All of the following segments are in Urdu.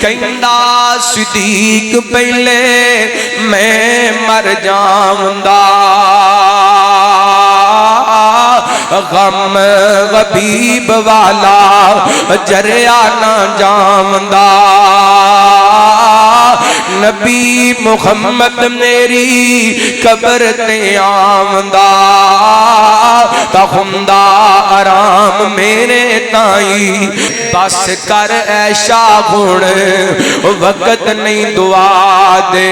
کہندا صدیق پہلے میں مر جاوندا غم غبیب والا جریا نہ جاوندا نبی محمد میری قبر تے آوندا تا ہوندا آرام میرے تائی بس کر ایشا گھن وقت نہیں دعا دے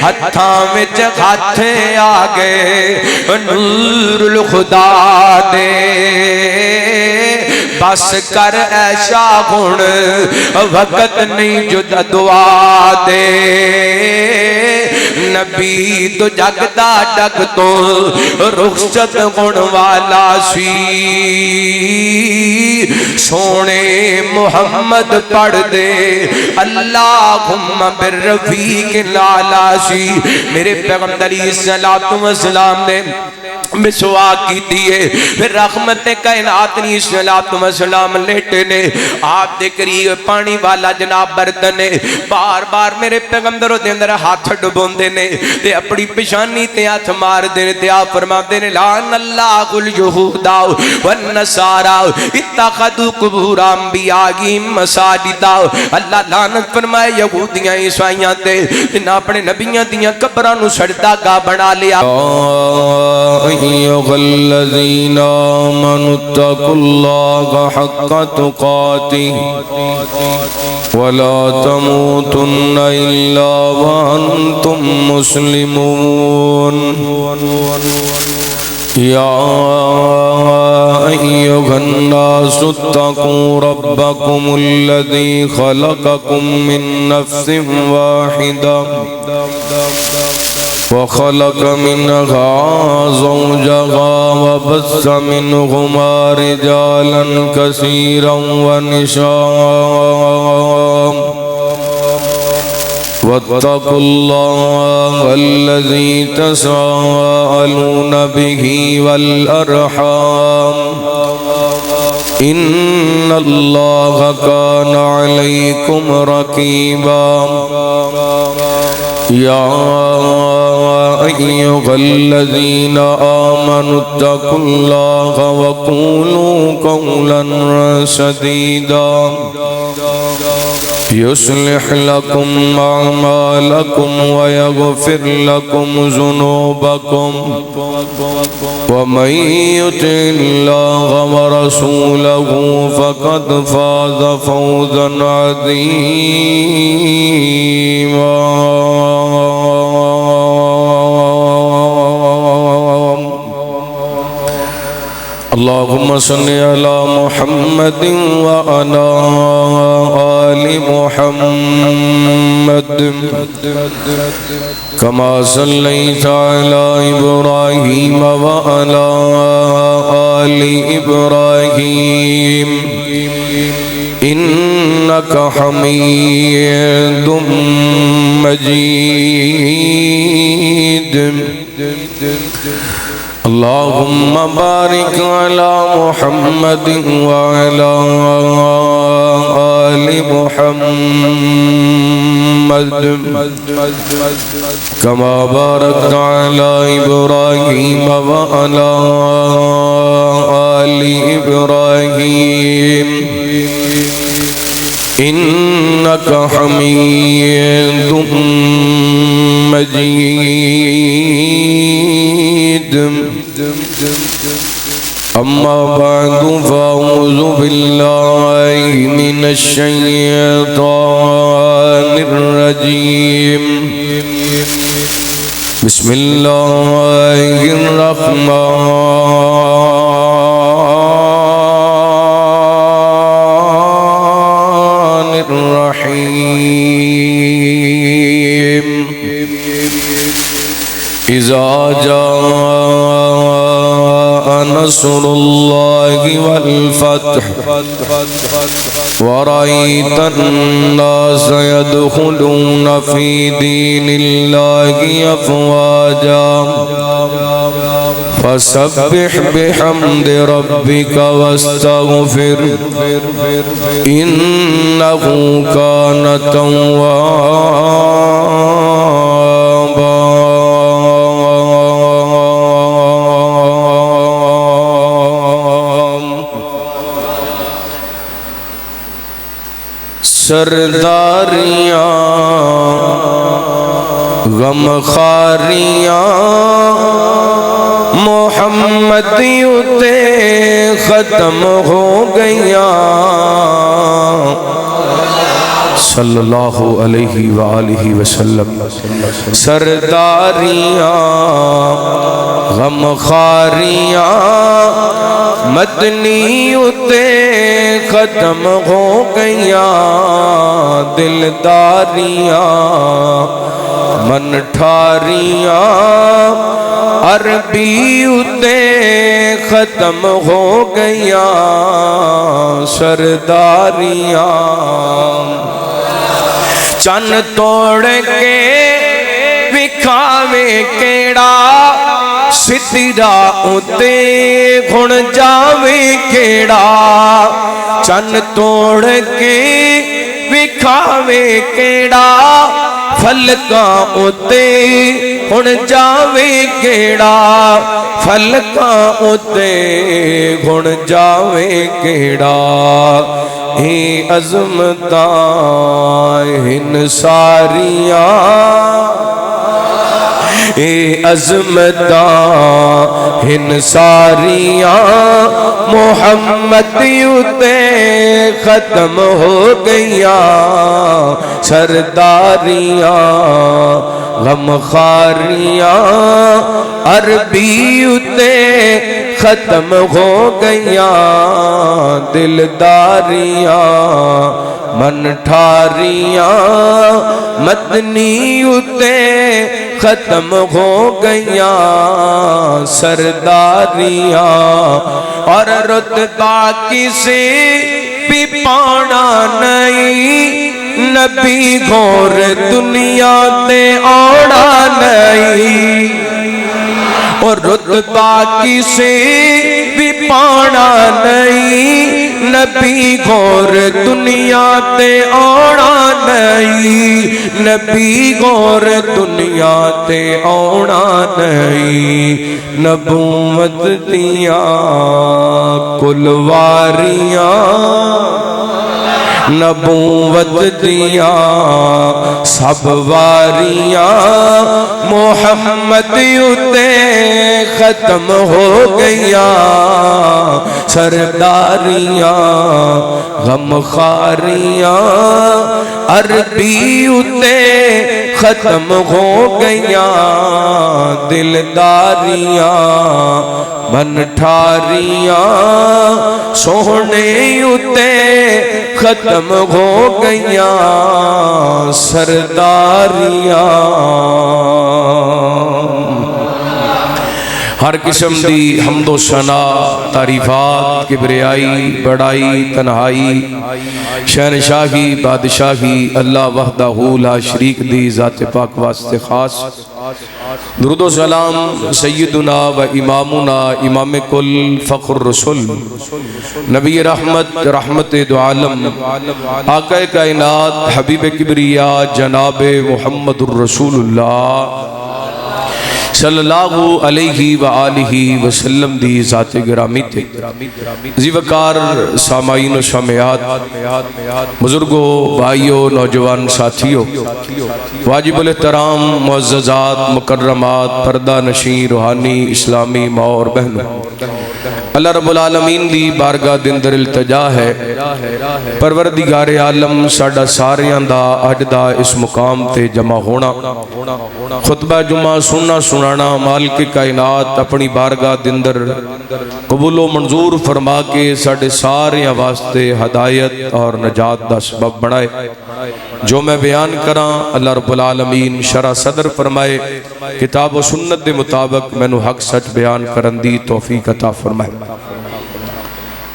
ہتھاں وچ ہاتھ آگے نور الخدا دے بس کر ایشا گھن وقت نہیں جدا دعا دے نبی تو جگدا ڈگ تو رخصت گن والا سی سونے محمد پڑھ دے اللہم بالرفیق الاعلی سی میرے پیغمبر علیہ السلام نے مسواک کی دیئے پھر رحمت کائنات علیہ السلام لیٹے نے آپ دے قریب پانی والا جناب برتن نے بار بار میرے پیغمبروں دے اندر ہاتھ ڈبوندے نے تے اپنی پیشانی تے ہاتھ مار دے تے آپ فرماتے نے لعن اللہ الیہودا والنصارى اتخذوا قبور انبیاءہم مساجدا اللہ لعنت فرمائے یہودیاں عیسائیاں تے جنہاں اپنے نبیاں دیاں قبراں نو سجدہ گاہ بنا لیا أيها الذين آمنوا اتقوا الله حق تقاته ولا تموتن إلا وأنتم مسلمون يا أيها الناس اتقوا ربكم الذي خلقكم من نفس واحدة وخلق منها زوجها وبث منهما رجالا كثيرا ونساء واتقوا الله الذي تساءلون به والأرحام إن الله كان عليكم رقيبا يا أيها الذين آمنوا اتقوا الله وقولوا قولا سديدا يصلح لكم أعمالكم ويغفر لكم ذنوبكم ومن يطع الله ورسوله فقد فاز فوزا عظيما اللهم صل على محمد وعلى آل محمد كما صليت على إبراهيم وعلى آل إبراهيم إنك حميد مجيد اللهم بارك على محمد وعلى آل محمد كما باركت على إبراهيم وعلى آل إبراهيم إنك حميد مجيد أما بعد فأعوذ بالله من الشيطان الرجيم بسم الله الرحمن الرحيم إذا جاء نصر الله والفتح ورأيت الناس يدخلون في دين الله أفواجا فسبح بحمد ربك واستغفر إنه إنه كان توابا سرداریاں غمخاریاں محمد اتے ختم ہو گئیاں صلی اللہ علیہ وآلہ وسلم سرداریاں غمخاریاں مدنی اتے ختم ہو گئیاں دلداریاں من ٹھاریاں عربی اتے ختم ہو گئیاں سرداریاں چن توڑ کے وکھاوے کیڑا سترا اتے گھن جاوے کیڑا چن توڑ کے وکھاوے کیڑا فلکاں اتے گھن جاوے کیڑا فلکاں اتے گھن جاوے کیڑا اے عظمتاں ہن ساریاں اے عظمتاں ہن ساریاں محمد اتے ختم ہو گئیاں سرداریاں غمخاریاں عربی اتے ختم ہو گئیاں دلداریاں من ٹھاریاں مدنی اتے ختم ہو گئیاں سرداریاں اور رتبہ کسی بھی پانا نہیں نبی گھور دنیا تے آنا نہیں اور رتبہ کسی بھی پانا نہیں نبی گھور دنیا تے آنا نہیں نبی گھور دنیا تے آنا نہیں نبوت دیاں کلواریاں نبوت دیاں سب واریاں محمد اتے ختم ہو گئیاں سرداریاں غمخاریاں عربی اتے ختم ہو گئیاں دلداریاں من ٹھاریاں سونے اتے ختم ہو گئیاں سرداریاں ہر قسم دی حمد و ثنا تعریفات کبریائی بڑائی تنہائی شہنشاہی بادشاہی اللہ وحدہ لا شریک دی ذات پاک واسطے خاص درود و سلام سیدنا و امامنا امام کل فخر رسول نبی رحمت رحمت دو عالم آقا کائنات حبیب کبریا جناب محمد الرسول اللہ صلی اللہ علیہ وآلہ وسلم دی ذات گرامی تھے زیوکار سامعین و سامعات بزرگوں بھائیوں نوجوان ساتھیوں واجب الاحترام معززات مکرمات پردہ نشین روحانی اسلامی ماں اور بہنوں اللہ رب العالمین دی بارگاہ دن در التجا ہے پروردگار عالم ساڈا ساریاں دا اج دا اس مقام تے جمع ہونا خطبہ جمعہ سننا سنانا مالک کائنات اپنی بارگاہ دن در قبول و منظور فرما کے ساڈے ساریاں واسطے ہدایت اور نجات دا سبب بنائے جو میں بیان کراں اللہ رب العالمین شرح صدر فرمائے کتاب و سنت دے مطابق میں نو حق سچ بیان کرن دی توفیق عطا فرمائے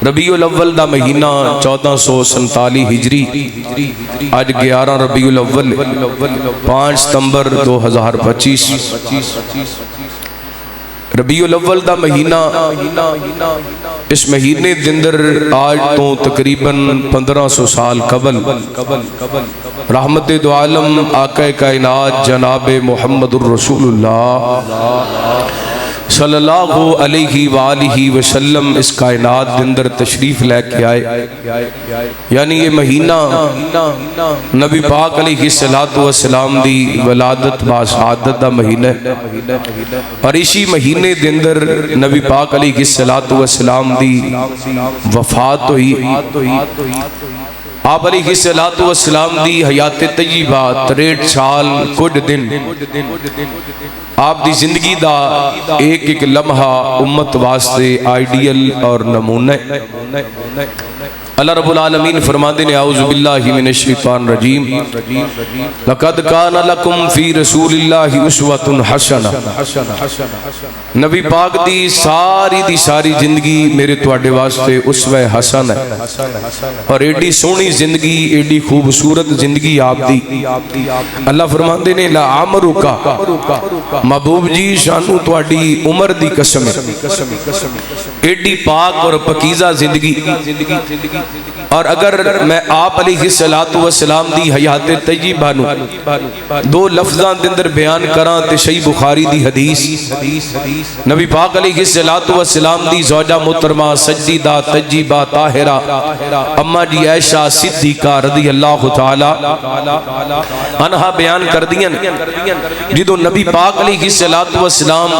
ربیع الاول دا مہینہ 1447 ہجری آج 11 ربیع الاول 5 ستمبر 2025 ربیع الاول دا مہینہ اس مہینے دے اندر آج تو تقریباً 1500 سال قبل رحمت دو عالم آقا کائنات جناب محمد الرسول اللہ صلی اللہ علیہ وآلہ وسلم اس کائنات دے اندر تشریف لے کے آئے، یعنی یہ مہینہ نبی پاک علیہ السلام دی ولادت با سعادت دا مہینہ ہے، اور اسی مہینے دے اندر نبی پاک علیہ السلام دی وفات ہوئی۔ آپ علیہ السلام دی حیات طیبہ 63 سال کچھ دن، آپ دی زندگی دا ایک ایک لمحہ امت واسطے آئیڈیل اور نمونہ۔ اللہ رب العالمین فرماتے ہیں اعوذ باللہ من الشیطان الرجیم لقد کان لکم فی رسول اللہ اسوۃ حسنہ۔ نبی پاک دی ساری زندگی میرے تواڈے واسطے اسوہ حسن ہے، اور ایڈی سونی زندگی، ایڈی خوبصورت زندگی آپ دی۔ اللہ فرماتے ہیں لعمرک، محبوب جی شانو تواڈی عمر دی قسم ہے، ایڈی پاک اور پاکیزہ زندگی۔ اور اگر میں آپ علیہ السلام دی حیات طیبہ نو دو لفظاں دے اندر بیان کراں تے صحیح بخاری دی حدیث، نبی پاک علیہ السلام دی زوجہ محترمہ سجدہ طیبہ طاہرہ اما جی عائشہ صدیقہ رضی اللہ تعالی عنہا بیان کر دیاں جدو نبی پاک علیہ السلام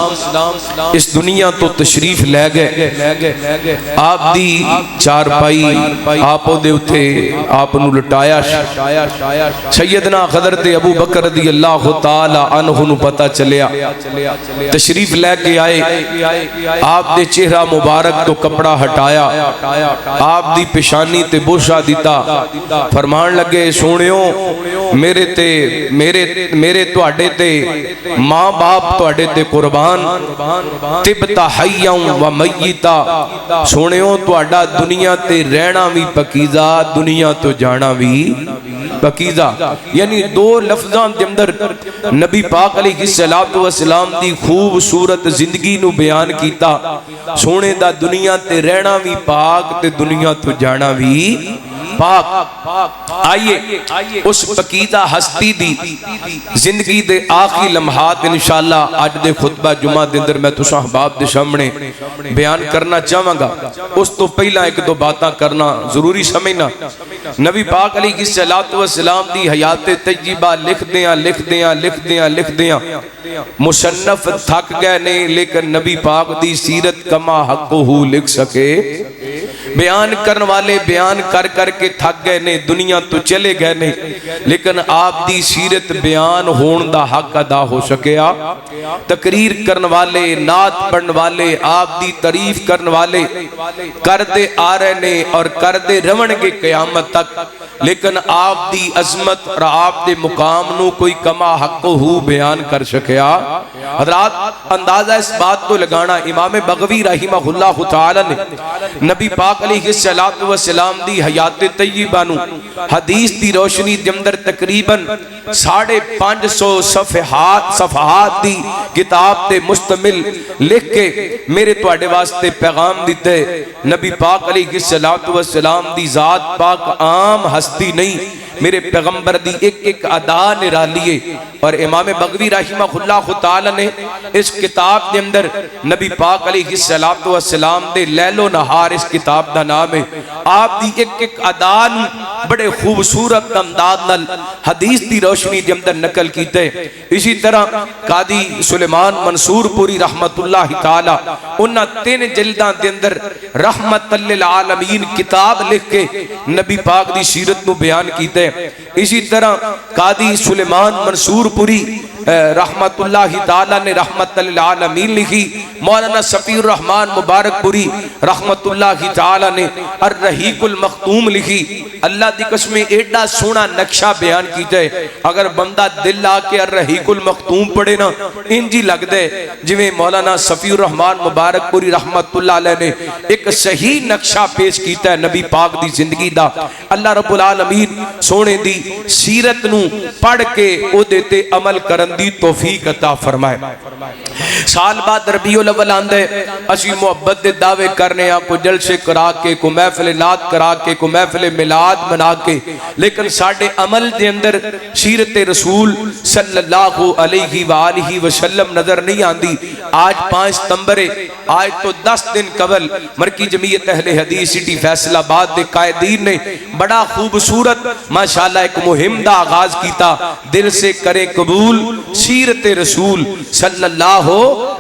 اس دنیا تو تشریف لے گئے، آپ دی چارپائی آپ دے اتے آپ نو لٹایا، سیدنا حضرت ابو بکر رضی اللہ تعالی عنہ نو پتہ چلیا، تشریف لے کے آئے، آپ دے چہرہ مبارک تو کپڑا ہٹایا، آپ دی پیشانی تے بوسہ دیتا، فرمان لگے سونیوں میرے تواڈے تے ماں باپ تواڈے تے قربان، تبتا حیاں و میتا، سونیوں تواڈا دنیا تے رہنا بھی پاکیزہ، دنیا تو جانا بھی پاکیزہ۔ یعنی دو لفظاں دے اندر نبی پاک علیہ السلام دی خوبصورت زندگی نو بیان کیتا، سونے دا دنیا تے رہنا بھی پاک تے دنیا تو جانا بھی پاک۔ آئیے اس پاکیزہ ہستی دی زندگی دے آخری لمحات انشاءاللہ آج دے خطبہ جمعہ دے اندر میں تساں احباب دے سامنے بیان کرنا چاہواں گا۔ اس تو پہلا ایک دو باتاں کرنا ضروری سمجھنا، نبی پاک علیہ السلام دی حیات طیبہ لکھ دیاں مصنف تھک گئے نہیں، لیکن نبی پاک دی سیرت کما حقہ لکھ سکے، بیان کرن والے بیان کر کے تھک گئے نے، دنیا تو چلے گئے نے، لیکن آپ دی سیرت بیان ہون دا حق ادا ہو سکیا۔ تقریر کرن والے، نعت پڑھن والے، آپ دی تعریف کرن والے کردے آ رہے نے اور کردے رون گے قیامت تک، لیکن آپ دی عظمت اور آپ دے مقام نو کوئی کما حقہ بیان کر سکیا۔ حضرات اندازہ اس بات تو لگانا، امام بغوی رحمہ اللہ تعالی نے نبی پاک علیہ السلام دی حیات طیبہ نو حدیث دی روشنی دے اندر تقریباً 550 صفحات دی کتاب تے مشتمل لکھ کے میرے تواڈے واسطے پیغام دیتے۔ نبی پاک علیہ السلام دی ذات پاک عام ہستی نہیں، میرے پیغمبر دی ایک ایک ادا نرالیے، اور امام بغوی رحمہ اللہ تعالی نے اس کتاب دے اندر نبی پاک علیہ السلام دے لیل و نہار اس کتاب دا نام ہے، آپ دی ایک ایک ادا بڑے خوبصورت انداز نال حدیث دی روشنی دے اندر نقل کیتے۔ اسی طرح قاضی سلیمان منصور پوری رحمت اللہ تعالی انہاں 3 جلداں دے اندر رحمت للعالمین کتاب لکھ کے نبی پاک دی سیرت نو بیان کیتے۔ اسی طرح قاضی سلیمان منصور پوری رحمت اللہ تعالی نے رحمت للعالمین لکھی، مولانا صفی الرحمن مبارک پوری رحمت اللہ تعالی نے الرحیق المختوم لکھی۔ اللہ دی قسم ایڈا سونا نقشہ بیان کیتا ہے، اگر بندہ دل آ کے الرحیق المختوم پڑھے نا انجی لگ دے جویں مولانا صفی الرحمن مبارک پوری رحمت اللہ علیہ نے ایک صحیح نقشہ پیش کیتا ہے نبی پاک دی زندگی دا۔ اللہ رب العالمین سونے دی سیرت نو پڑھ کے او دیتے عمل کرن دی توفیق عطا فرمائے۔ سال بعد ربیع الاول آندے اسی محبت دے دعوے کرنے ہاں، کو جلسے کرا کے، کو محفل نعت کرا کے، کو محفل میلاد منا کے، لیکن ساڈے عمل دے اندر سیرت رسول صلی اللہ علیہ وآلہ وسلم نظر نہیں آندی۔ آج 5 ستمبر ہے، آج تو 10 دن قبل مرکی جمعیت اہل حدیث سٹی فیصل آباد دے قائدین نے بڑا خوبصورت ماشاءاللہ ایک مہم دا آغاز کیتا، دل سے کرے قبول سیرت رسول صلی اللہ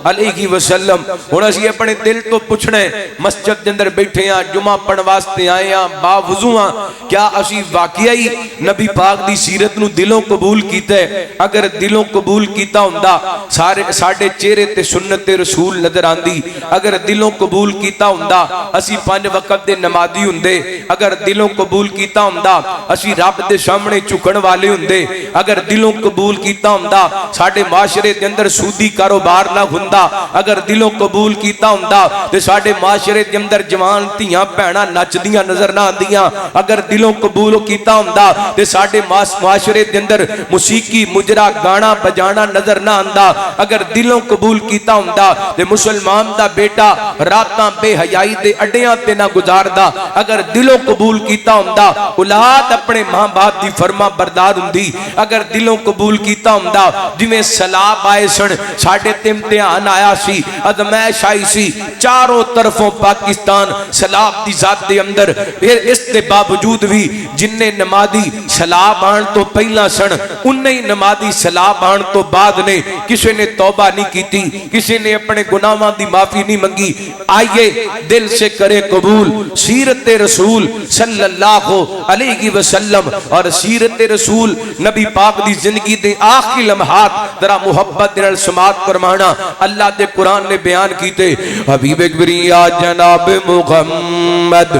علیہ وسلم۔ ہن اسی اپنے دل تو پوچھنے مسجد دے اندر بیٹھے ہاں، جمعہ پڑھن واسطے آئے ہاں، باوضو ہاں، کیا اسی واقعی نبی پاک دی سیرت نو دلوں قبول کیتا ہے؟ اگر دلوں قبول کیتا ہوندا ساڈے چہرے تے سنت رسول نظر آندی، اگر دلوں قبول کیتا ہوندا اسی 5 وقت دے نمازی ہوندے، اگر دلوں قبول کیتا ہوندا اسی رب دے سامنے جھکن والے ہوندے، اگر دلوں قبول کیتا ہوندا ساڈے معاشرے دے اندر سودی کاروبار نہ ہوندا، اگر دلوں قبول کیتا ہوندا تے ساڈے معاشرے دے اندر جوان دھیاں بہناں نچدیاں نظر نہ آندیاں، اگر دلوں قبول کیتا ہوندا تے ساڈے معاشرے دے اندر موسیقی مجرا گانا بجانا نظر نہ آندا، اگر دلوں قبول کیتا ہوندا تے مسلمان دا بیٹا راتاں بے حیائی دے اڈیاں تے نہ گزاردا، اگر دلوں قبول کیتا ہوندا اولاد اپنے ماں باپ دی فرما بردار ہوندی، اگر دلوں قبول کیتا ہوندا جویں سیلاب آئے سن ساڈے تے امتحان آیا سی، ازمائش آئی سی، چاروں طرفوں پاکستان سیلاب دی ذات دے اندر، پھر اس دے باوجود بھی جن نمازی سیلاب آن تو پہلا سن انہی نمازی سیلاب آن تو بعد نے کسی نے توبہ نہیں کیتی، کسی نے اپنے گناہاں دی معافی نہیں منگی۔ آئیے دل سے کرے قبول سیرت رسول صلی اللہ علیہ وسلم اور سیرت رسول نبی پاک دی زندگی دے آخری لمحات ذرا محبت دل سماعت فرمانا۔ اللہ دے قرآن نے بیان کیتے حبیب اکبریا جناب محمد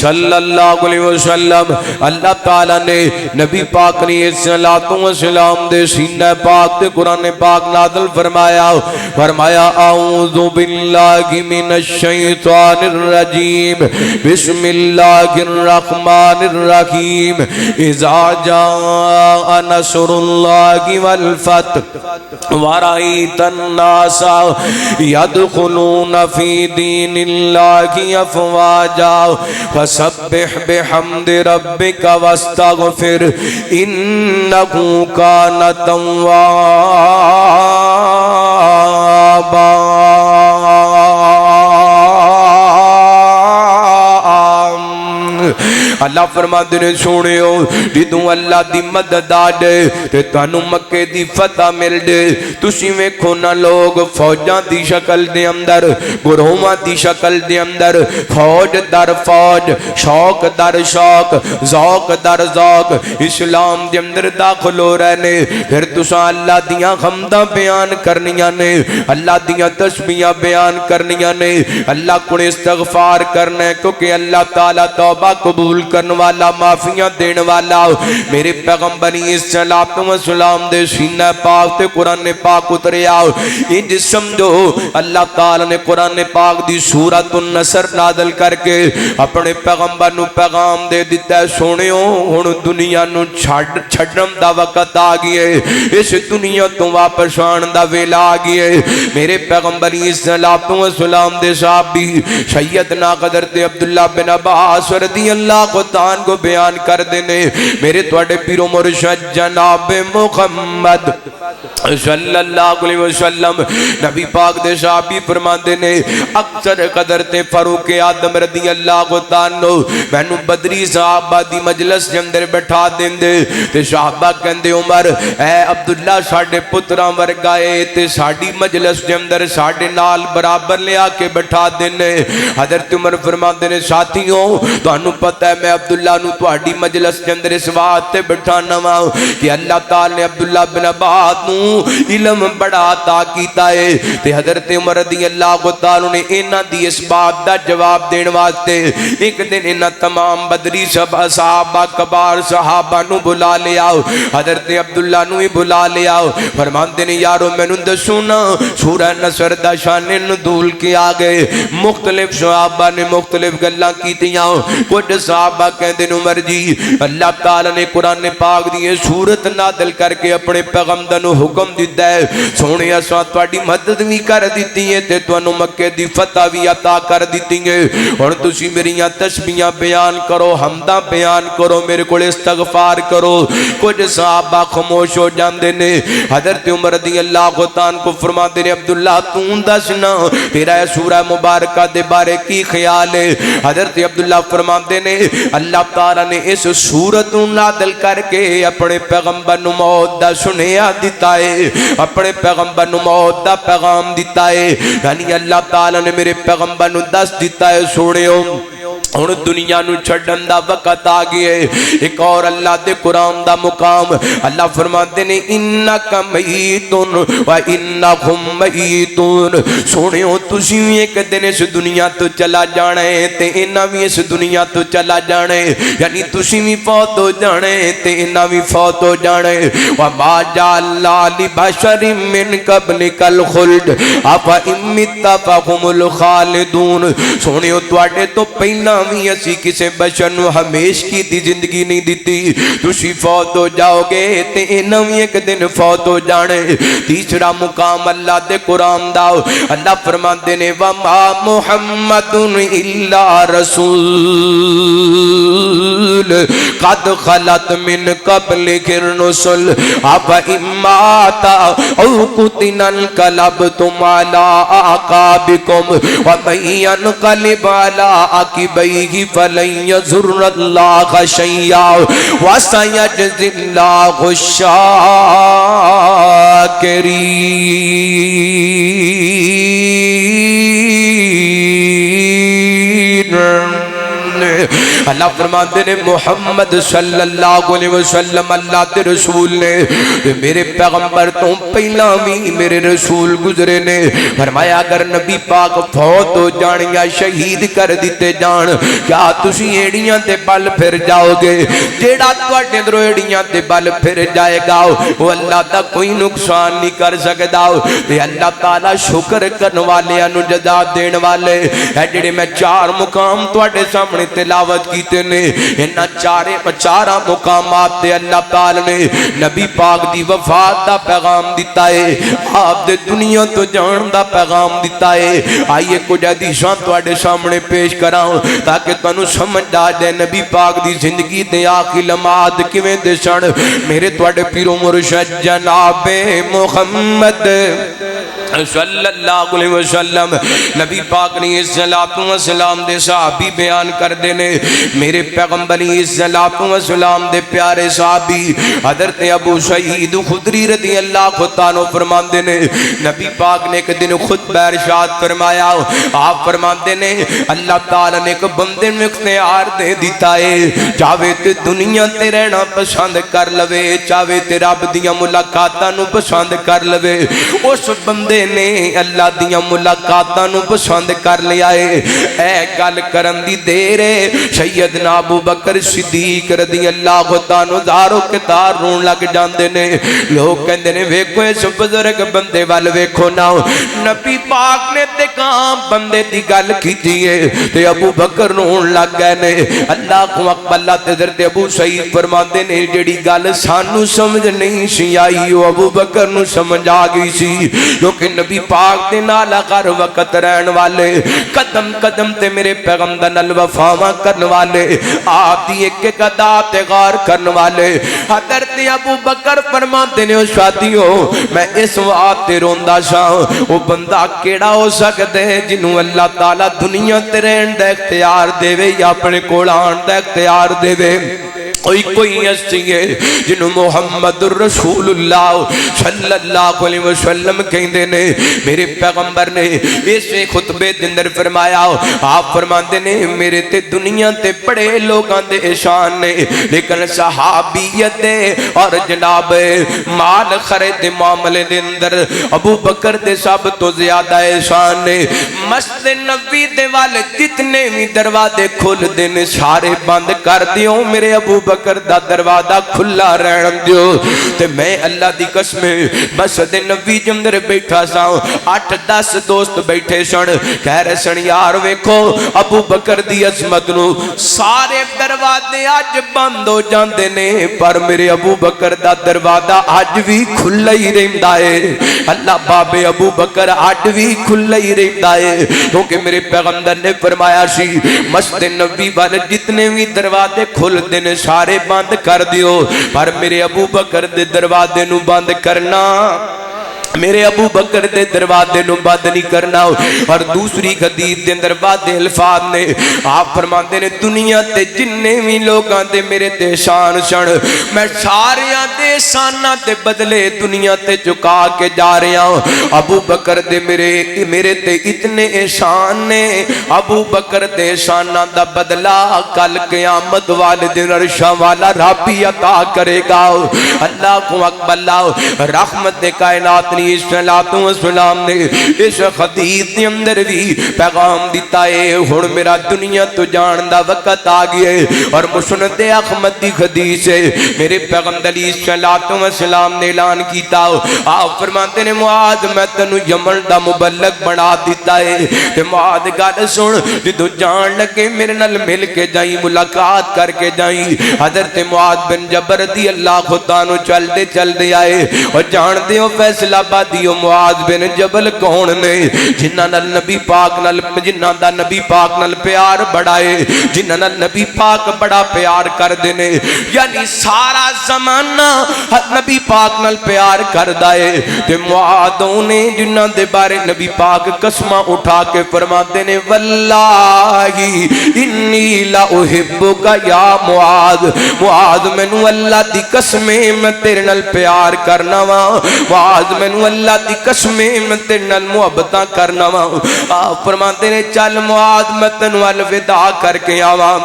صلی اللہ علیہ وسلم، اللہ تعالیٰ نے نبی پاک نے صلاۃ و سلام دے سینہ پاک تے قرآن پاک نازل فرمایا، فرمایا اعوذ باللہ من الشیطان الرجیم بسم اللہ الرحمن الرحیم اذا جاء نصر اللہ والفتح ورأیت الناس يدخلون في دين الله افواجا فسبح بحمد ربك واستغفر انه كان توابا۔ اللہ فرماتے نے سونیو جدوں اللہ دی مدد آ جائے تے تانوں مکے دی فتح مل جائے، تسی ویکھو نا لوگ فوجاں دی شکل دے اندر، گروہاں دی شکل دے اندر، فوج در فوج، شوق در شوق، ذوق در ذوق اسلام دے اندر داخل ہو رہے نے۔ پھر تساں اللہ دیاں حمداں بیان کرنیاں نے، اللہ دیاں تسبیحاں بیان کرنیاں نے، اللہ کو استغفار کرنا ہے، کیونکہ اللہ تعالیٰ توبہ قبول کرنے والا معافیاں دین والا۔ میرے پیغمبر صلاۃ و سلام دے سینہ پاک تے قرآن پاک اتریا، انج سمجھو اللہ تعالیٰ نے قرآن پاک دی سورۃ النصر نازل کر کے اپنے پیغمبر نو پیغام دے دیتا ہے، سونیو ہن دنیا نو چھڈن دا وقت آ گیا ہے، اس دنیا تو واپس آن دا ویلا آ گیا ہے۔ میرے پیغمبر صلاۃ و سلام دے صحابی سیدنا حضرت عبداللہ بن عباس رضی اللہ کو تان کو بیان کر دینے، میرے توڑے پیر و مرشد جناب محمد صلی اللہ علیہ وسلم نبی پاک دے صحابی فرمان دینے، اکثر قدرت فاروق آدم رضی اللہ کو تانو مینو بدری صحابہ دی مجلس کے اندر بٹھا دیندے تے صحابہ کہندے عمر اے عبداللہ ساڑھے پتران ورگائے تے ساڑھی مجلس کے اندر ساڑھے نال برابر لے آکے بٹھا دینے۔ حضرت عمر فرمان دینے، ساتھیوں تو انہوں پتہ ہے میں عبداللہ نو توڑی مجلس کے اندر اس بات تے بٹھانا ہوں کہ اللہ تعالیٰ نے عبداللہ بن عباس نو علم بڑا عطا کیتا ہے تے حضرت عمر رضی اللہ تعالیٰ نے انہاں دی اس بات دا جواب دین واسطے ایک دن انہاں تمام بدری صحابہ کبار صحابہ نو بلا لیا، حضرت عبداللہ نو ہی بلا لیا، فرمان دینے یارو میں نو دسونا سورہ نصر دا شان نزول کے آگے مختلف صحابہ نے مختلف گلاں کیتیاں، کچھ صحابہ صحابہ کہندے عمر جی اللہ تعالی نے قرآن پاک دی سورت نازل کر کے اپنے پیغمبر نو حکم دیتا ہے سونے اساں تہاڈی مدد بھی کر دیتی ہے تے تانوں مکے دی فتح بھی عطا کر دیتی ہے ہن تسی میریاں تسبیحاں بیان کرو حمداں بیان کرو میرے کول استغفار کرو کچھ صحابہ خاموش ہو جاندے نے حضرت عمر رضی اللہ تعالیٰ کو فرماتے نے عبداللہ تو دسنا تیرا سورہ مبارکہ دے بارے کی خیال ہے حضرت عبداللہ فرماتے نے اللہ تعالیٰ نے اس سورت نازل کر کے اپنے پیغمبر نو موت دا سنیا دیتا ہے اپنے پیغمبر نو موت دا پیغام دیتا ہے یعنی اللہ تعالیٰ نے میرے پیغمبر نو دس دیتا ہے سوڑیوں ہن دنیا نو چھڈن دا وقت آ گیا ہے ایک اور اللہ دے قرآن دا مقام اللہ فرماتے نے انک میتون و انہم میتون سونیو تسی ایک دن اس دنیا تو چلا جانا ہے تے انہاں بھی اس دنیا تو چلا جانا ہے یعنی تسی بھی فوت ہو جانا ہے تے انہاں بھی فوت ہو جانا ہے وما جعل لبشر من قبلک الخلد افا امت فهم الخالدون سونیو تواڈے تو پہلا بھی اسی کسے بشر نو ہمیش کی دی زندگی نہیں دیتی تسی فوت ہو جاؤ گے تے انہاں بھی ایک دن فوت ہو جانے تیسرا مقام اللہ دے قرآن دا اللہ فرماندے نے وما محمد الا رسول قد خلت من قبلک الرسل افا امات او قتل انقلبتم علی اعقابکم ومن ينقلب علی عقبیہ فلن يضر اللہ شیئا وسيجزي اللہ الشاکرین اللہ فرماتے نے محمد صلی اللہ علیہ وسلم اللہ دے رسول نے میرے پیغمبر تو پہلا بھی میرے رسول گزرے نے فرمایا اگر نبی پاک فوت ہو جان یا شہید کر دیتے جان کیا تسی ایڑیاں تے بل پھر جاؤ گے جیڑا تواڈے اندروں ایڑیاں تے بل پھر جائے گا وہ اللہ دا کوئی نقصان نہیں کر سکدا تے اللہ تعالی شکر کرن والےاں نو جزا دین والے اے جڑے میں چار مقام تواڈے سامنے تلاوت کیتے نے انہاں چارہ مقامات تے اللہ تعالی نے نبی پاک دی وفات دا پیغام دیتا ہے آپ دے دنیا تو جان دا پیغام دیتا ہے آئیے کچھ حدیثاں تواڈے سامنے پیش کراں تاکہ تانوں سمجھ آ جائے نبی پاک دی زندگی دے آخری لمحات کیویں دے سن میرے تواڈے پیر و مرشد جناب محمد صلی اللہ علیہ وسلم نبی پاک نے الصلوۃ والسلام دے صحابی بیان کر دینے میرے پیغمبر الصلوۃ والسلام دے پیارے صحابی حضرت ابو سعید خدری رضی اللہ تعالیٰ فرماندے نے نبی پاک نے ایک دن خطبہ ارشاد فرمایا آپ فرماندے نے اللہ تعالیٰ نے ایک بندے میں اختیار دے دیتا ہے چاہے تے دنیا تے رہنا پسند کر لوے چاہے تے رب دیاں ملاقاتاں نو پسند کر لوے اس بندے نے اللہ دیاں ملاقاتاں نو پسند کر لیا ہے اے گل کرن دی دیر ہے سیدنا ابو بکر صدیق رضی اللہ تعالیٰ دارو کے دار رون لگ جاندے نے لوگ کہندے نے ویکھو اس بزرگ بندے وال ویکھو نا نبی پاک نے تے کام بندے دی گل کیتی ہے تے ابو بکر رون لگ گئے نے اللہ کو اکبر تے حضرت ابو سعید فرماندے نے جڑی گل سانو سمجھ نہیں سی آئی وہ ابو بکر نو سمجھ آ گئی سی کیونکہ نبی پاک دے نال ہر وقت رہن والے قدم قدم تے میرے پیغمبر نال وفاواں کرن والے آپ دی ایک ایک ادا تے غور کرن والے حضرت ابو بکر فرماتے نے ساتھیو میں اس واسطے روندا سا وہ بندہ کیڑا ہو سکدا ہے جنوں اللہ تعالی دنیا تے رہن دا اختیار دے یا اپنے کول آن دا اختیار دے کوئی ہستی ہے جنہوں محمد الرسول اللہ صلی اللہ علیہ وسلم کہندے نے میرے پیغمبر نے اسے خطبے دندر فرمایا آپ فرماندے نے میرے تے دنیا تے بڑے لوگاں دے احسان نے لیکن صحابیت اور جناب مال خرید معاملے دے اندر ابو بکر دے سب تو زیادہ احسان نے مسجد نبوی دے والے جتنے بھی دروازے کھول دینے سارے بند کر دیو میرے ابو بکر دا دروازہ کھلا رہن دیو تے میں اللہ دی قسم مسجد نبی دے اندر بیٹھا سا 8-10 دوست بیٹھے سن کہہ رہے سن یار ویکھو ابو بکر دی عظمت نو سارے دروازے اج بند ہو جاندے نے پر میرے ابو بکر دا دروازہ اج بھی کھلا ہی رہندا ہے اللہ بابے ابو بکر اج بھی کھلا ہی رہندا ہے کیونکہ میرے پیغمبر نے فرمایا سی مسجد نبی والے جتنے بھی دروازے کھل دے سارے بند کر دیو پر میرے ابو بکر دے دروازے نو بند کرنا میرے ابو بکر دے دروازے نو بند نہیں کرنا اور دوسری حدیث دے اندر بعد الفاظ نے آپ فرماندے نے دنیا تے جننے بھی لوگاں دے میرے تے شان سن میں ساریاں دے شاناں تے بدلے دنیا تے چکا کے جا رہا ہوں ابو بکر دے میرے تے اتنے احسان نے ابو بکر دے شاناں دا بدلہ کل قیامت والے دن عرشاں والا رب ہی عطا کرے گا اللہ کو اکبر رحمت دے کائنات اسلام نے اس حدیث کے اندر بھی پیغام دیتا ہے ہن میرا دنیا تو جان دا وقت آ گیا ہے اور مسند احمد دی حدیث ہے میرے پیغمبر علیہ الصلوۃ والسلام نے اعلان کیتا آپ فرماتے ہیں معاذ میں تینو یمن دا مبلغ بنا دیتا ہے تے معاذ گل سن جدوں جان لگے میرے نال مل کے جائیں ملاقات کر کے جائیں حضرت معاذ بن جبل رضی اللہ عنہ چل دے آئے اور جان دیو فیصلہ بادیو معاذ بن جبل کون نے جنہاں نال نبی پاک نال جنہاں دا نبی پاک نال پیار بڑا ہے جنہاں نال نبی پاک بڑا پیار کر دینے یعنی سارا زمانہ نبی پاک نال پیار کردا ہے تے معاذوں نے جنہاں دے بارے نبی پاک قسماں اٹھا کے فرماتے نے واللہ انی لا احبک یا معاذ معاذ مینوں اللہ دی قسم میں تیرے نال پیار کرنا وا معاذ مینوں اللہ دی قسم میں تیرے نال محبتاں کرنا وا آپ فرماتے نے چل معاذ میں تینوں الوداع کر کے آواں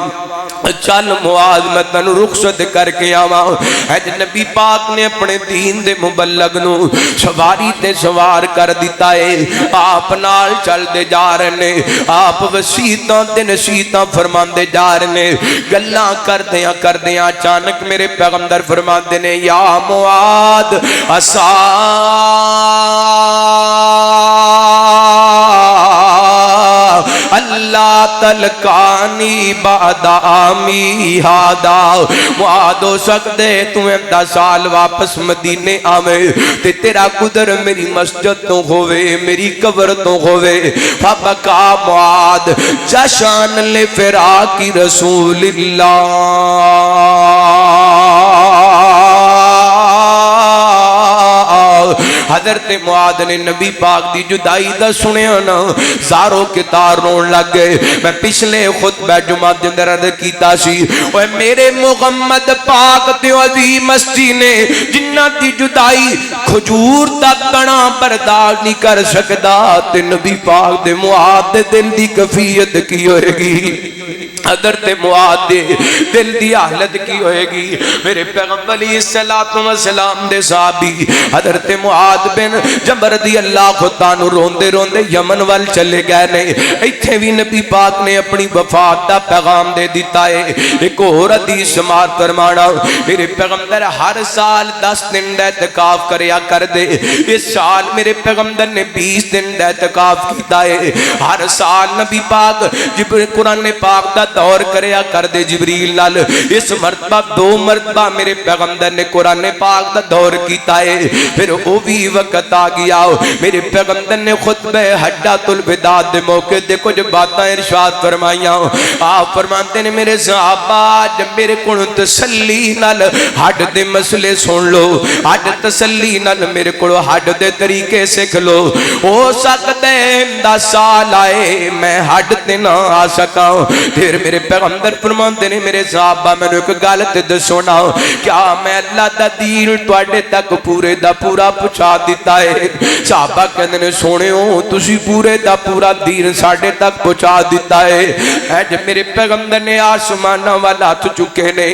چل معاذ میں تینوں رخصت کر کے آواں اج نبی پاک نے اپنے دین دے مبلغ نو سواری تے سوار کر دیتا ہے آپ نال چل دے جا رہے نے آپ وصیتاں تے نصیحتاں فرماندے جا رہے نے گلاں کردیاں اچانک میرے پیغمبر فرماندے نے یا معاذ اللہ تلقانی بعد آمی ہادا معاذ ہو سکتے تمہیں 10 سال واپس مدینے آوے تے تیرا قدر میری مسجد تو ہوئے میری قبر تو ہوئے فبکا معاذ جشن لے فراقی رسول اللہ حضرت معاذ نے نبی پاک دی جدائی دا سنیا نا زاروں کے تار رون لگ گئے میں پچھلے خطبہ جمعہ دے اندر عرض کیتا سی اوے میرے محمد پاک تے عظیم ہستی نے جنہ دی جدائی کھجور دا تنا برداشت نہیں کر سکدا تے نبی پاک دے معاذ دے دل دی کیفیت کی ہوئے گی حضرت معاذ دے دل دی حالت کی ہوئے گی میرے پیغمبر علیہ السلام دے صحابی حضرت معاذ بن جبل رضی اللہ عنہ روندے روندے یمن وال چلے گئے نے ایتھے بھی نبی پاک نے اپنی وفات دا پیغام دے دیتا ہے ایک اور حدیث سماعت فرمانا میرے پیغمبر ہر سال 10 دن دا اعتکاف کریا کر دے اس سال میرے پیغمبر نے 20 دن دا اعتکاف کیتا ہے ہر سال نبی پاک جبریل قرآن پاک دا دور کریا کر دے جبریل نال اس مرتبہ 2 مرتبہ میرے پیغمبر نے قرآن پاک دا دور کیتا ہے پھر وہ بھی وقت آ گیا میرے پیغمبر نے خطبہ حجۃ الوداع دے موقع دے کچھ باتاں ارشاد فرمائیاں آپ فرماتے ہیں میرے صحابہ جب میرے کو تسلی نال حج دے مسئلے سن لو حج تسلی نال میرے کو حج دے طریقے سکھ لو ہو سکتا ہے 10 سال آئے میں حج تے نہ آ سکا پھر میرے پیغمبر فرماتے ہیں میرے صحابہ میں نے ایک گل تے دسونا کیا میں اللہ دا دین تواڈے تک پورے دا پورا پہنچا دیتا ہے صحابہ کہندے نے سونےو تسی پورے دا پورا دین ساڈے تک پہنچا دیتا ہے اج میرے پیغمبر نے آسماناں والا ہاتھ چکے نے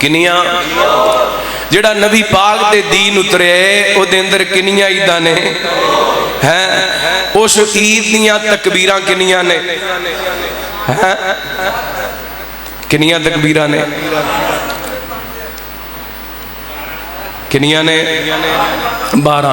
ਕਿੰਨੀਆਂ ਜਿਹੜਾ ਨਬੀ ਪਾਕ ਦੇ ਦੀਨ ਉਤਰੇ ਉਹਦੇ ਅੰਦਰ ਕਿੰਨੀਆਂ ਈਦਾਂ ਨੇ ਹੈ ਉਸ ਈਦ ਦੀਆਂ ਤਕਬੀਰਾਂ ਕਿੰਨੀਆਂ ਨੇ ਹੈ ਕਿੰਨੀਆਂ ਤਕਬੀਰਾਂ ਨੇ ਕਿੰਨੀਆਂ ਨੇ 12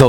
2।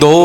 2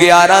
11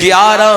11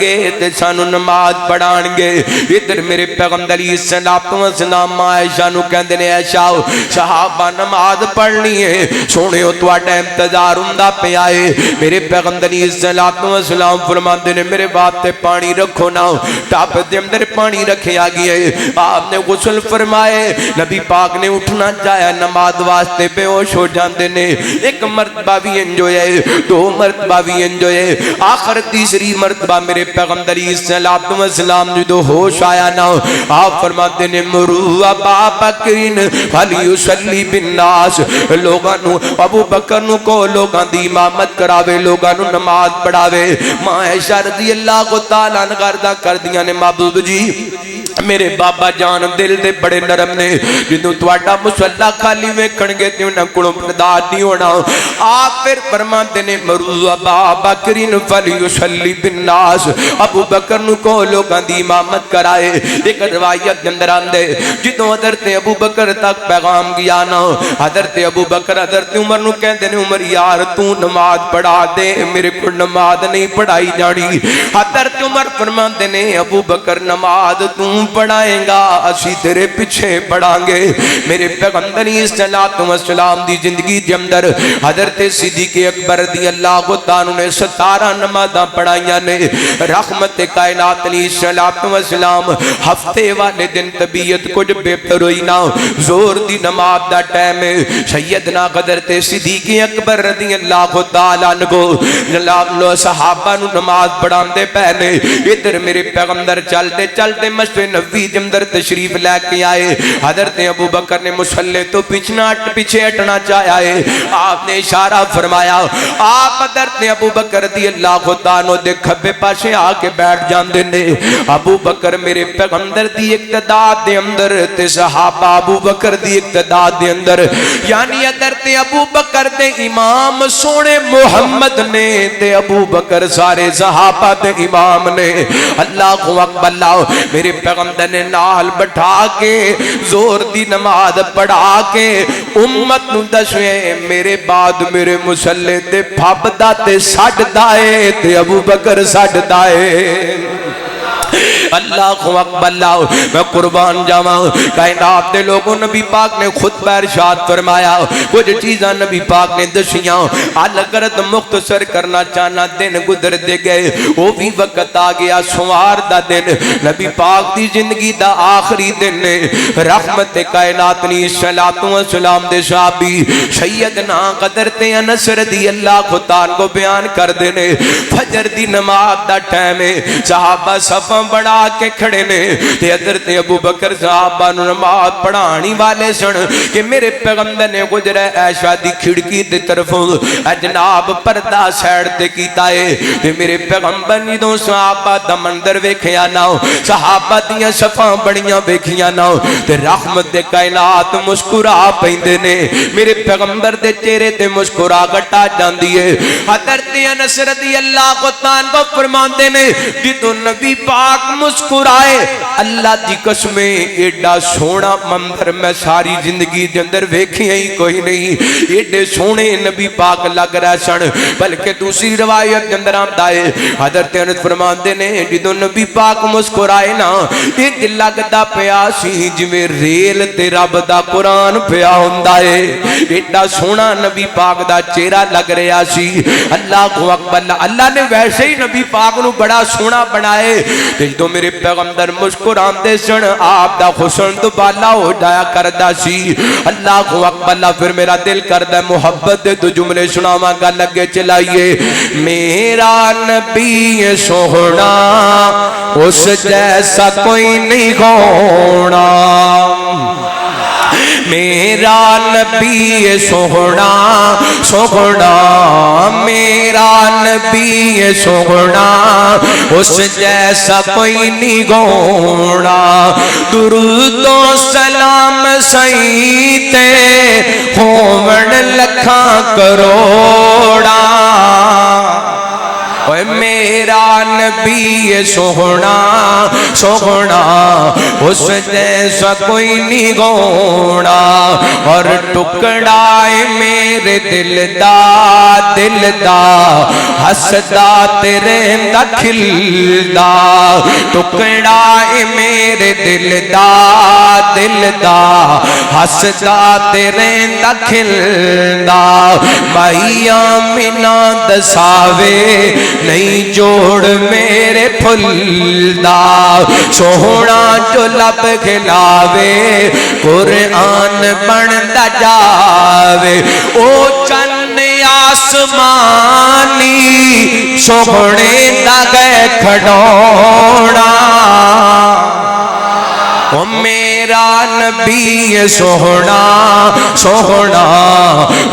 گے تے سانو نماز پڑھان گے ادھر میرے پیغمبر علیہ السلام عائشہ نو کہندے نے عائشہ صحابہ نماز پڑھنی ہے سونےو تواڈا انتظار ہوندا پیا ہے میرے پیغمبر علیہ السلام فرماندے نے میرے واسطے پانی رکھو نا ٹپ دے اندر پانی رکھیا گیا ہے آپ نے غسل فرمائے نبی پاک نے اٹھنا چاہیا نماز واسطے بے ہوش ہو جاندے نے ایک مرتبہ بھی انجوئے دو مرتبہ بھی انجوئے آخر تیسری مرتبہ میرے پیغمبر علیہ السلام جو ہوش آیا نا آپ فرماتے نے مرو ابا بکرین فلیصلی بالناس لوگانو ابو بکر نو کو لوگاں دی امامت کراوے لوگانو نماز پڑھاوے ماں عائشہ رضی اللہ تعالیٰ عنہ کر دیا نے محبوب جی میرے بابا جان دل دے بڑے نرم نے جدوں تواڈا مصلا خالی ویکھن گے تے انہاں کولوں برداشت نہیں ہونا آپ پھر فرماندے نے مرو ابا بکرین فلیصلی بالناس ابو بکر نو کو لوگاں دی امامت کرائے ایک روایت کے اندر آندے جدوں حضرت ابو بکر تک پیغام گیا نا حضرت ابو بکر حضرت عمر نو کہندے نے عمر یار تو نماز پڑھا دے میرے کو نماز نہیں پڑھائی جانی حضرت عمر فرماندے نے ابو بکر نماز تو پڑھائیں گا اسی تیرے پیچھے پڑھائیں گے میرے پیغمبر علیہ السلام دی زندگی دے اندر حضرت صدیق اکبر رضی اللہ تعالیٰ نے 17 نمازاں پڑھائیاں نے رحمت کائنات علیہ السلام ہفتے والے دن طبیعت کچھ بہتر ہوئی نا زور دی نماز دا ٹائم سیدنا حضرت صدیق اکبر رضی اللہ تعالیٰ عنہ جناب صحابہ نو نماز پڑھاندے پہنے ادھر میرے پیغمبر چلتے چلتے مسجد نبوی دے اندر تشریف لے کے آئے حضرت ابو بکر نے مصلی تو پیچھے ہٹنا چاہیا ہے آپ نے اشارہ فرمایا آپ حضرت ابو بکر رضی اللہ تعالیٰ دے کھبے پاسے آ کے بیٹھ جاندے نے ابو بکر میرے پیغمبر دی اقتداء دے اندر تے صحابہ ابو بکر دی اقتداء دے اندر یعنی حضرت ابو بکر دے امام سونے محمد نے تے ابو بکر سارے صحابہ دے امام نے اللہ اکبر اللہ میرے پیغمبر نے نال بٹھا کے زور دی نماز پڑھا کے امت نو دسویں میرے بعد میرے مصلی تے پھبدا تے سجدا اے تے ابو بکر سجدا اے اللہ اکبر اللہ میں قربان جاواں کائنات دے لوگوں نبی پاک نے خطبہ ارشاد فرمایا کچھ چیزاں نبی پاک نے دسیاں الگرد مختصر کرنا چاہنا دن گزر دے گئے وہ بھی وقت آ گیا سوار دا دن نبی پاک دی زندگی دا آخری دن رحمت کائنات علیہ السلام دے صحابی سیدنا حضرت انس رضی اللہ تعالیٰ کو بیان کر دینے فجر دی نماز دا ٹائم صحابہ صفاں بڑا کے کھڑے نے تے حضرت ابو بکر صحابہ نو نماز پڑھانی والے سن کہ میرے پیغمبر نے گزرا عائشہ دی کھڑکی دی طرف جناب پردہ سائڈ تے کیتا ہے تے میرے پیغمبر نے دو صحابہ دا منظر ویکھیا نا صحابہ دیاں صفاں بڑیاں ویکھیاں نا تے رحمت دے کائنات مسکرا پیندے نے میرے پیغمبر دے چہرے تے مسکراہٹ آ جاندی ہے حضرت انس رضی اللہ تعالیٰ کو فرماندے نے جدوں نبی پاک مسکرائے اللہ دی قسم ایڈا سونا منظر میں ساری زندگی دے اندر ویکھیا ہی کوئی نہیں ایڈے سونے نبی پاک لگ رہا سن بلکہ دوسری روایت دے اندر آندا ہے حضرت انس فرماندے نے جدوں نبی پاک مسکرائے نا تے لگدا پیا سی جویں ریل تے رب دا قرآن پیا ہوندا ہے ایڈا سونا نبی پاک دا چہرہ لگ رہا سی اللہ اکبر اللہ نے ویسے ہی نبی پاک نو بڑا سونا بنائے جدوں میرے پیغمبر مسکراندے سن آپ دا حسن تو بالا ہو جایا کردا سی اللہ اکبر اللہ پھر میرا دل کردا محبت دے تو جملے سناواں گا لگے چلائیے میرا نبی سوہنا اس جیسا کوئی نہیں ہونا میرا نبی سوہنا سوہنا میرا نبی سوہنا اس جیسا کوئی نہیں ہونا درود و سلام سیتے ہوون لکھاں کروڑا اوے میرا نبی سوہنا سوہنا اس جیسا کوئی نہیں گونا اور ٹکڑا ہے میرے دل دا ہسدا تیرے دا کھلدا ٹکڑا ہے میرے دل دا ہسدا تیرے دا کھلدا مائی آمینہ دساوے نہیں جوڑ میرے پھلدا سوہنا جو لب کھلاوے قرآن بندا جاوے او چند آسمانی سوہنے دا گئے کھڑونا او میرا نبی سوہنا سوہنا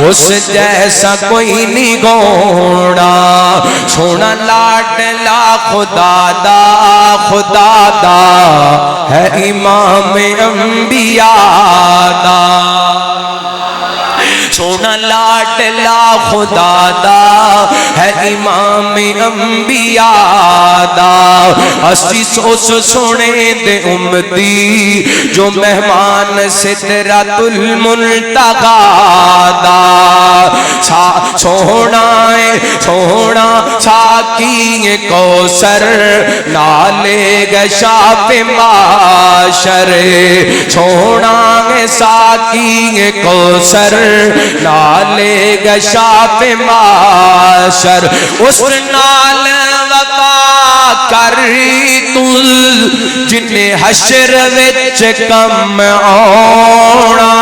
اس جیسا کوئی نہیں گونا سونا لاڈلا خدا دا ہے امام انبیاء دا سونا لاڈلا خدا دا ہے امام انبیاء دا اسی سوس سونے دے امتی جو مہمان سدرۃ المنتہا دا سونا چھاکی کوثر نالے گشا پہ معاشر سونا ساکی کوثر نالے گشا پہ معاشر اس نال وفا کری تل جنہیں حشر وچ کم آنا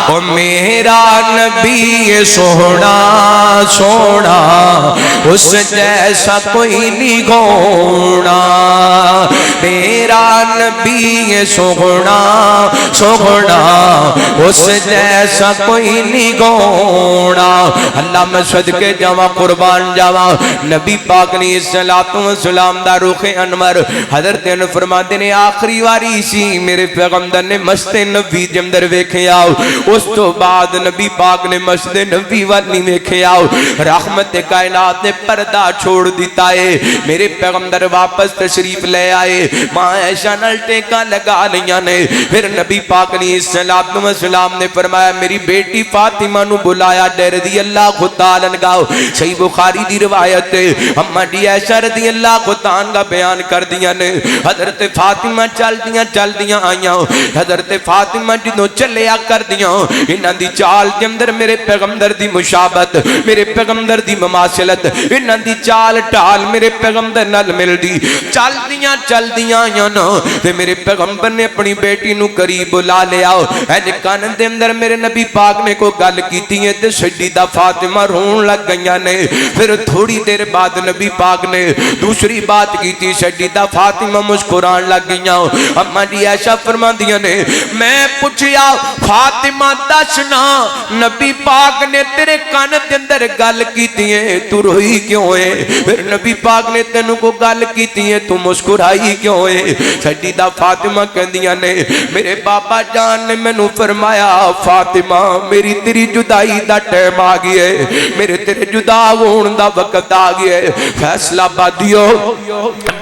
او میرا نبی سوہنا سوہنا اس جیسا کوئی نہیں گونا میرا نبی سوہنا سوہنا اس جیسا کوئی نہیں گونا اللہ میں صدقے جاواں قربان جاواں نبی پاک نے الصلوۃ والسلام دا روح انور حضرت نے فرماتے نے آخری واری سی میرے پیغمبر نے مسجد نبوی دے اندر ویکھیا اس تو بعد نبی پاک نے مسجد نبوی والی ویکھے آؤ رحمت کائنات نے پردہ چھوڑ دیتا ہے میرے پیغمبر واپس تشریف لے آئے ماں عائشہ نال ٹیکا لگا لیاں نے پھر نبی پاک نے الصلوۃ والسلام نے فرمایا میری بیٹی فاطمہ نو بلایا رضی اللہ تعالی عنہا صحیح بخاری دی روایت ہے اما دی عائشہ رضی اللہ تعالی عنہا بیان کر دیا نے حضرت فاطمہ چل دیاں آئیاں حضرت فاطمہ جدوں چلیا کر دیاں انہاں دی چال دے اندر میرے پیغمبر دی مشابہت میرے پیغمبر دی مماثلت انہاں دی چال ٹال میرے پیغمبر نال مل دی چل دیاں آئیاں نا تے میرے پیغمبر نے اپنی بیٹی نو قریب بلا لیا اے کان دے اندر میرے نبی پاک نے کو گل کیتی ہے تے سیدہ فاطمہ رون لگ گئیاں نے پھر تھوڑی دیر بعد نبی پاک نے دوسری بات کیتی سیدہ فاطمہ مسکران لگ گئیاں اما دی عائشہ فرماندیاں نے میں پوچھیا فاطمہ دسنا نبی پاک نے تیرے کان دے اندر گل کیتی ہے تو روئی کیوں ہے پھر نبی پاک نے تینوں کو گل کیتی ہے تو مسکرائی کیوں ہے سیدہ فاطمہ کہندیاں نے میرے بابا جان نے مینوں فرمایا فاطمہ میری تیری جدائی دا ٹائم آ گیا ہے میرے تیرے جدا ہون دا وقت آ گیا ہے فیصلہ بادیو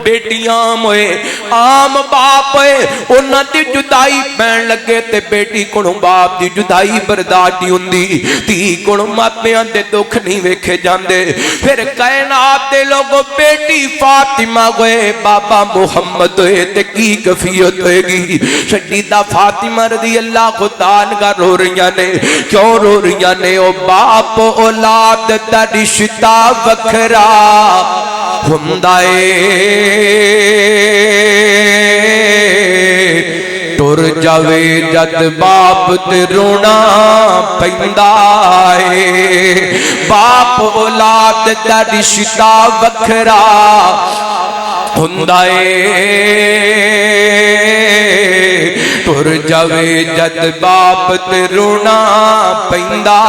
بیٹی عام ہوئے عام باپ ہوئے انہاں دی جدائی پین لگے تے بیٹی کونوں باپ دی جدائی برداشت نہیں ہوندی تی کونوں ماپیاں دے دکھ نہیں ویکھے جاندے پھر کائنات دے لوگوں بیٹی فاطمہ ہوئے بابا محمد ہوئے تے کی کفیت ہوئے گی سیدہ فاطمہ رضی اللہ تعالی عنہا رو رہیاں نے کیوں رو رہیاں نے او باپ اولاد دا رشتہ وکھرا ہوندا اے ٹر جاوے جد باپ تے رونا پیندا اے باپ اولاد دا رشتہ وکھرا ہوندا اے ٹر جاوے جد باپ تے رونا پیندا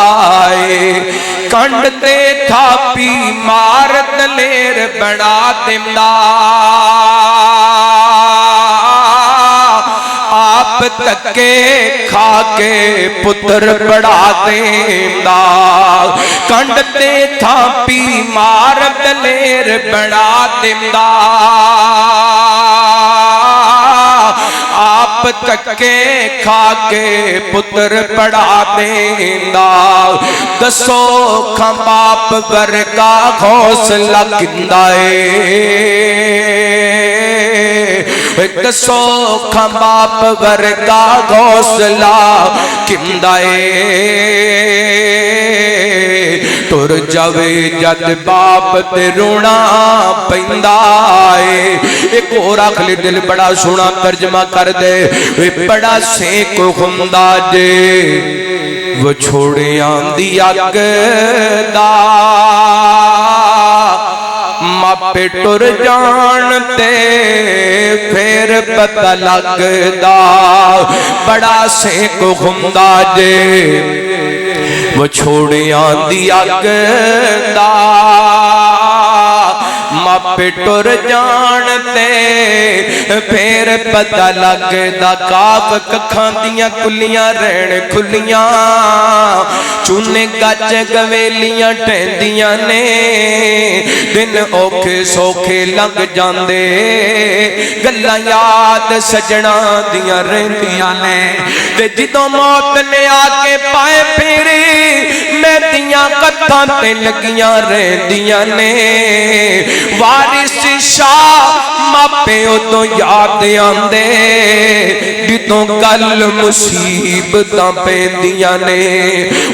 اے کنڈ تے تھاپی مار دلیر بنا دیندا آپ تکے کھا کے پتر بڑھا دیندا کنڈ تے تھاپی مار دلیر بڑھا دیندا آپ تکے کھا کے پتر پڑھا دیندا دسو کھا باپ ورگا حوصلہ کندا اے دسو کھا باپ ورگا حوصلہ کندا اے ٹر جاوے جد باپ تے رونا پیندا اے ایک اور اخلی دل بڑا سونا ترجمہ کر دے بڑا سینک ہوندا جے وہ چھوڑیاں دی اگ دا ماپے ٹر جان تے پھر پتہ لگدا بڑا سینک ہوندا جے وہ چھوڑیاں دی اگ دا ماپے ٹر جان تے پھر پتہ لگدا کاف ککھاں دیاں کلیاں رہن کھلیاں چونے گج گویلیاں ٹہندیاں نے دن اوکھے سوکھے لنگ جاندے گلاں یاد سجنا دیاں رہندیاں نے تے جدوں موت نے آ کے پائے پھیری میں دیاں کتھاں تے لگیاں رہندیاں نے وارث شاہ ماپے ادوں یاد آندے جدوں گل مصیبتاں پیندیاں نے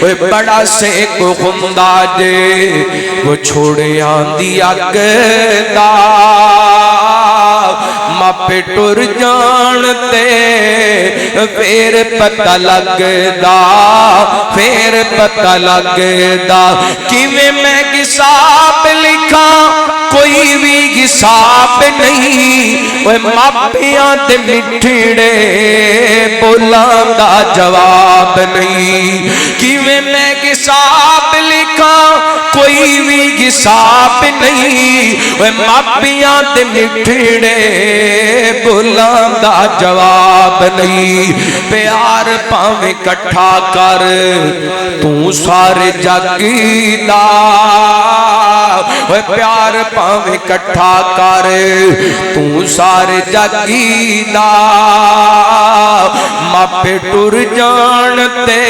اوے بڑا سینک ہوندا جے وہ چھوڑیاں دی اگ دا ماپے ٹر جان تے پھر پتہ لگدا پھر پتہ لگدا کیویں میں حساب لکھاں کوئی بھی حساب نہیں اوے ماپیاں تے مٹھڑے بولاں دا جواب نہیں کیویں میں حساب لکھاں کوئی بھی حساب نہیں اوے ماپیاں تے مٹھڑے بولاں دا جواب نہیں پیار پاویں کٹھا کر تو سارے جگ دا اوے پیار پاویں کٹھا کر تو سارے جگ دا ماپے ٹر جان تے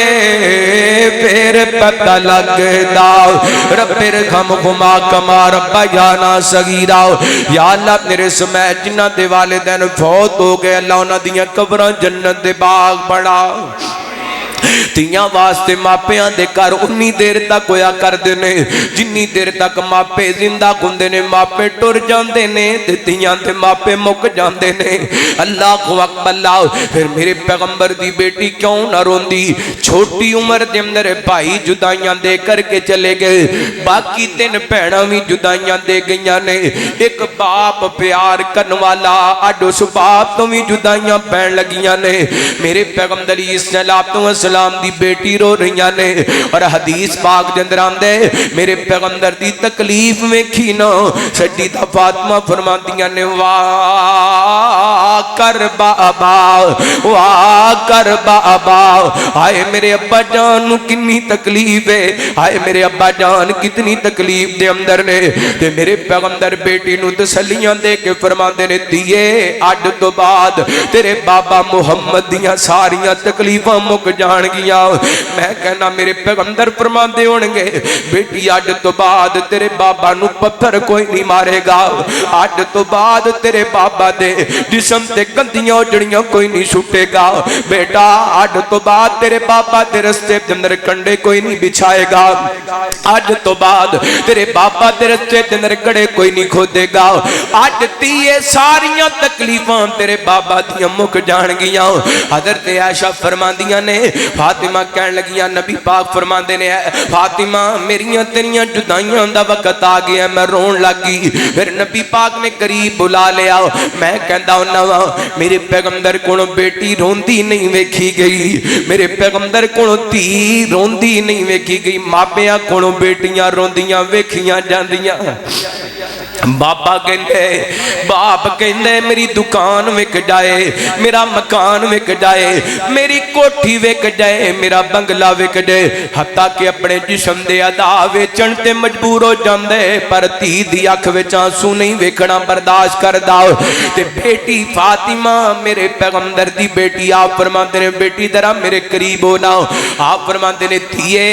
پھر پتہ لگدا رب ارحم ہما کما ربیانا صغیرا یا اللہ میرے سمیت جنہ دے والدین فوت ہو گئے اللہ انہاں دیاں قبراں جنت دے باغ بنا تیاں واسطے ماپیاں دے کر انی دیر تک ہویا کر دینے جنی دیر تک ماپے زندہ کندے نے ماپے ٹر جاندے نے تیاں تے ماپے مک جاندے نے اللہ کو اکبر اللہ پھر میرے پیغمبر دی بیٹی کیوں نہ روندی چھوٹی عمر دے اندر بھائی جدائیاں دے کر کے چلے گئے باقی تین بہناں وی جدائیاں دے گئیاں نے ایک باپ پیار کرن والا اڈ اس باپ تو وی جدائیاں پین لگیاں نے میرے پیغمبر علیہ السلام دی بیٹی رو رہیاں نے اور حدیث پاک دے اندر آندے میرے پیغمبر دی تکلیف ویکھی نا سیدہ فاطمہ فرماندیاں نے واہ کربا ابا آئے میرے ابا جان کنی تکلیف ہے آئے میرے ابا جان کتنی تکلیف دے اندر نے تے میرے پیغمبر بیٹی نو تسلیاں دے کے فرماندے نے دیئے اڈ تو بعد تیرے بابا محمد دیاں ساریاں تکلیفاں مک جان گیا میں کہنا میرے پیغمبر فرماندے ہونگے بیٹی اڈ تو بعد تیرے بابا نو پتھر کوئی نہیں مارے گا اڈ تو بعد تیرے بابا دے جسم تے گندیاں جڑیاں کوئی نہیں چھٹے گا بیٹا اڈ تو بعد تیرے بابا دے رستے دے اندر کنڈے کوئی نہیں بچھائے گا اڈ تو بعد تیرے بابا دے رستے دے اندر کڑے کوئی نہیں کھودے گا اڈ تیے ساریاں تکلیفاں تیرے بابا دیاں مک جان گیاں حضرت عائشہ فرماندیاں نے فاطمہ کہن لگیاں نبی پاک فرماندے نے فاطمہ میریاں تیریاں جدائیاں دا وقت آ گیا میں رون لگی پھر نبی پاک نے قریب بلا لیا میں کہندا ہوندا میرے پیغمبر کولوں بیٹی روندی نہیں ویکھی گئی میرے پیغمبر کولوں دھی روندی نہیں ویکھی گئی ماپیاں کولوں بیٹیاں روندیاں ویکھیاں جاندیاں بابا کہندے باپ کہندے میری دکان وک جائے میرا مکان وک جائے میری کوٹھی وک جائے میرا بنگلہ وک جائے حتیٰ کہ اپنے جسم دے ادا ویچن تے مجبور ہو جاندے پر دھی دی اکھ وچ آنسو نہیں ویکھنا برداشت کردا تے بیٹی فاطمہ میرے پیغمبر دی بیٹی آپ فرماندے نے بیٹی ذرا میرے قریب ہونا آپ فرماندے نے دھیے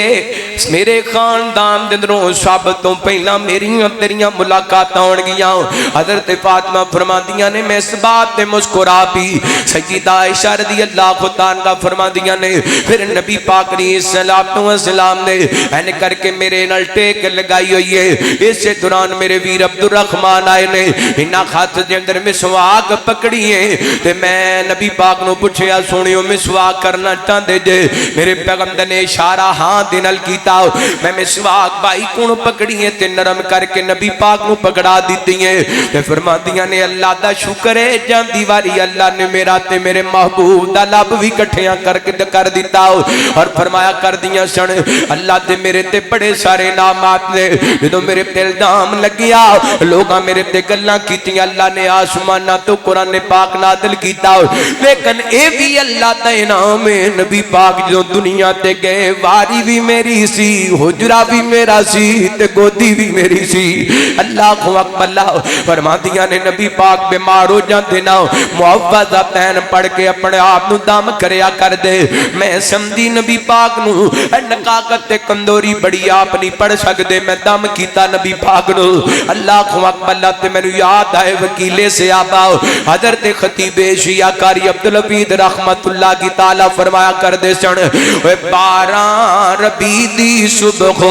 میرے خاندان دے اندروں سب تو پہلا میریاں تیریاں ملاقات ہون گیاں حضرت فاطمہ فرماندیاں نے میں اس بات تے مسکرا بھی سیدہ عائشہ رضی اللہ عنہا فرماندیاں نے پھر نبی پاک علیہ السلام نے این کر کے میرے نال ٹیک لگائی ہوئی ہے اس دوران میرے ویر عبد الرحمن آئے نے انہاں خط دے اندر مسواک پکڑی ہے تے میں نبی پاک نو پوچھیا سونیو مسواک کرنا چاہندے جے میرے پیغمبر نے اشارہ ہاں دے نال کیتا میں مسواک بھائی کون پکڑی ہے تے نرم کر کے نبی پاک نو پکڑا دیتی ہیں تے فرماندیاں نے اللہ دا شکر ہے جاندی واری اللہ نے میرا تے میرے محبوب دا لب بھی کٹھیاں کر دیتا اور فرمایا کر دیاں سن اللہ تے میرے تے بڑے سارے نامات نے جدوں میرے تے الزام لگیا لوگاں میرے تے گلاں کیتیاں اللہ نے آسماناں تو قرآن پاک نازل کیتا لیکن اے بھی اللہ دا انعام ہے نبی پاک جو دنیا تے گئے واری بھی میری سی حجرہ بھی میرا سی تے گودی بھی میری سی اللہ اللہ فرماندیاں نے نبی پاک بیمار ہو جاندے نا معوذتین پڑھ کے اپنے آپ نو دم کریا کر دے میں سمجھی نبی پاک نو نقاقت تے کمزوری بڑی آپ نہیں پڑھ سکدے میں دم کیتا نبی پاک نو اللہ اللہ تے مینوں یاد آئے وکیلے سے آبا حضرت خطیب شیعہ کاری عبدالحمید رحمت اللہ کی تعالی فرمایا کر دے سن 12 ربیع دی صبح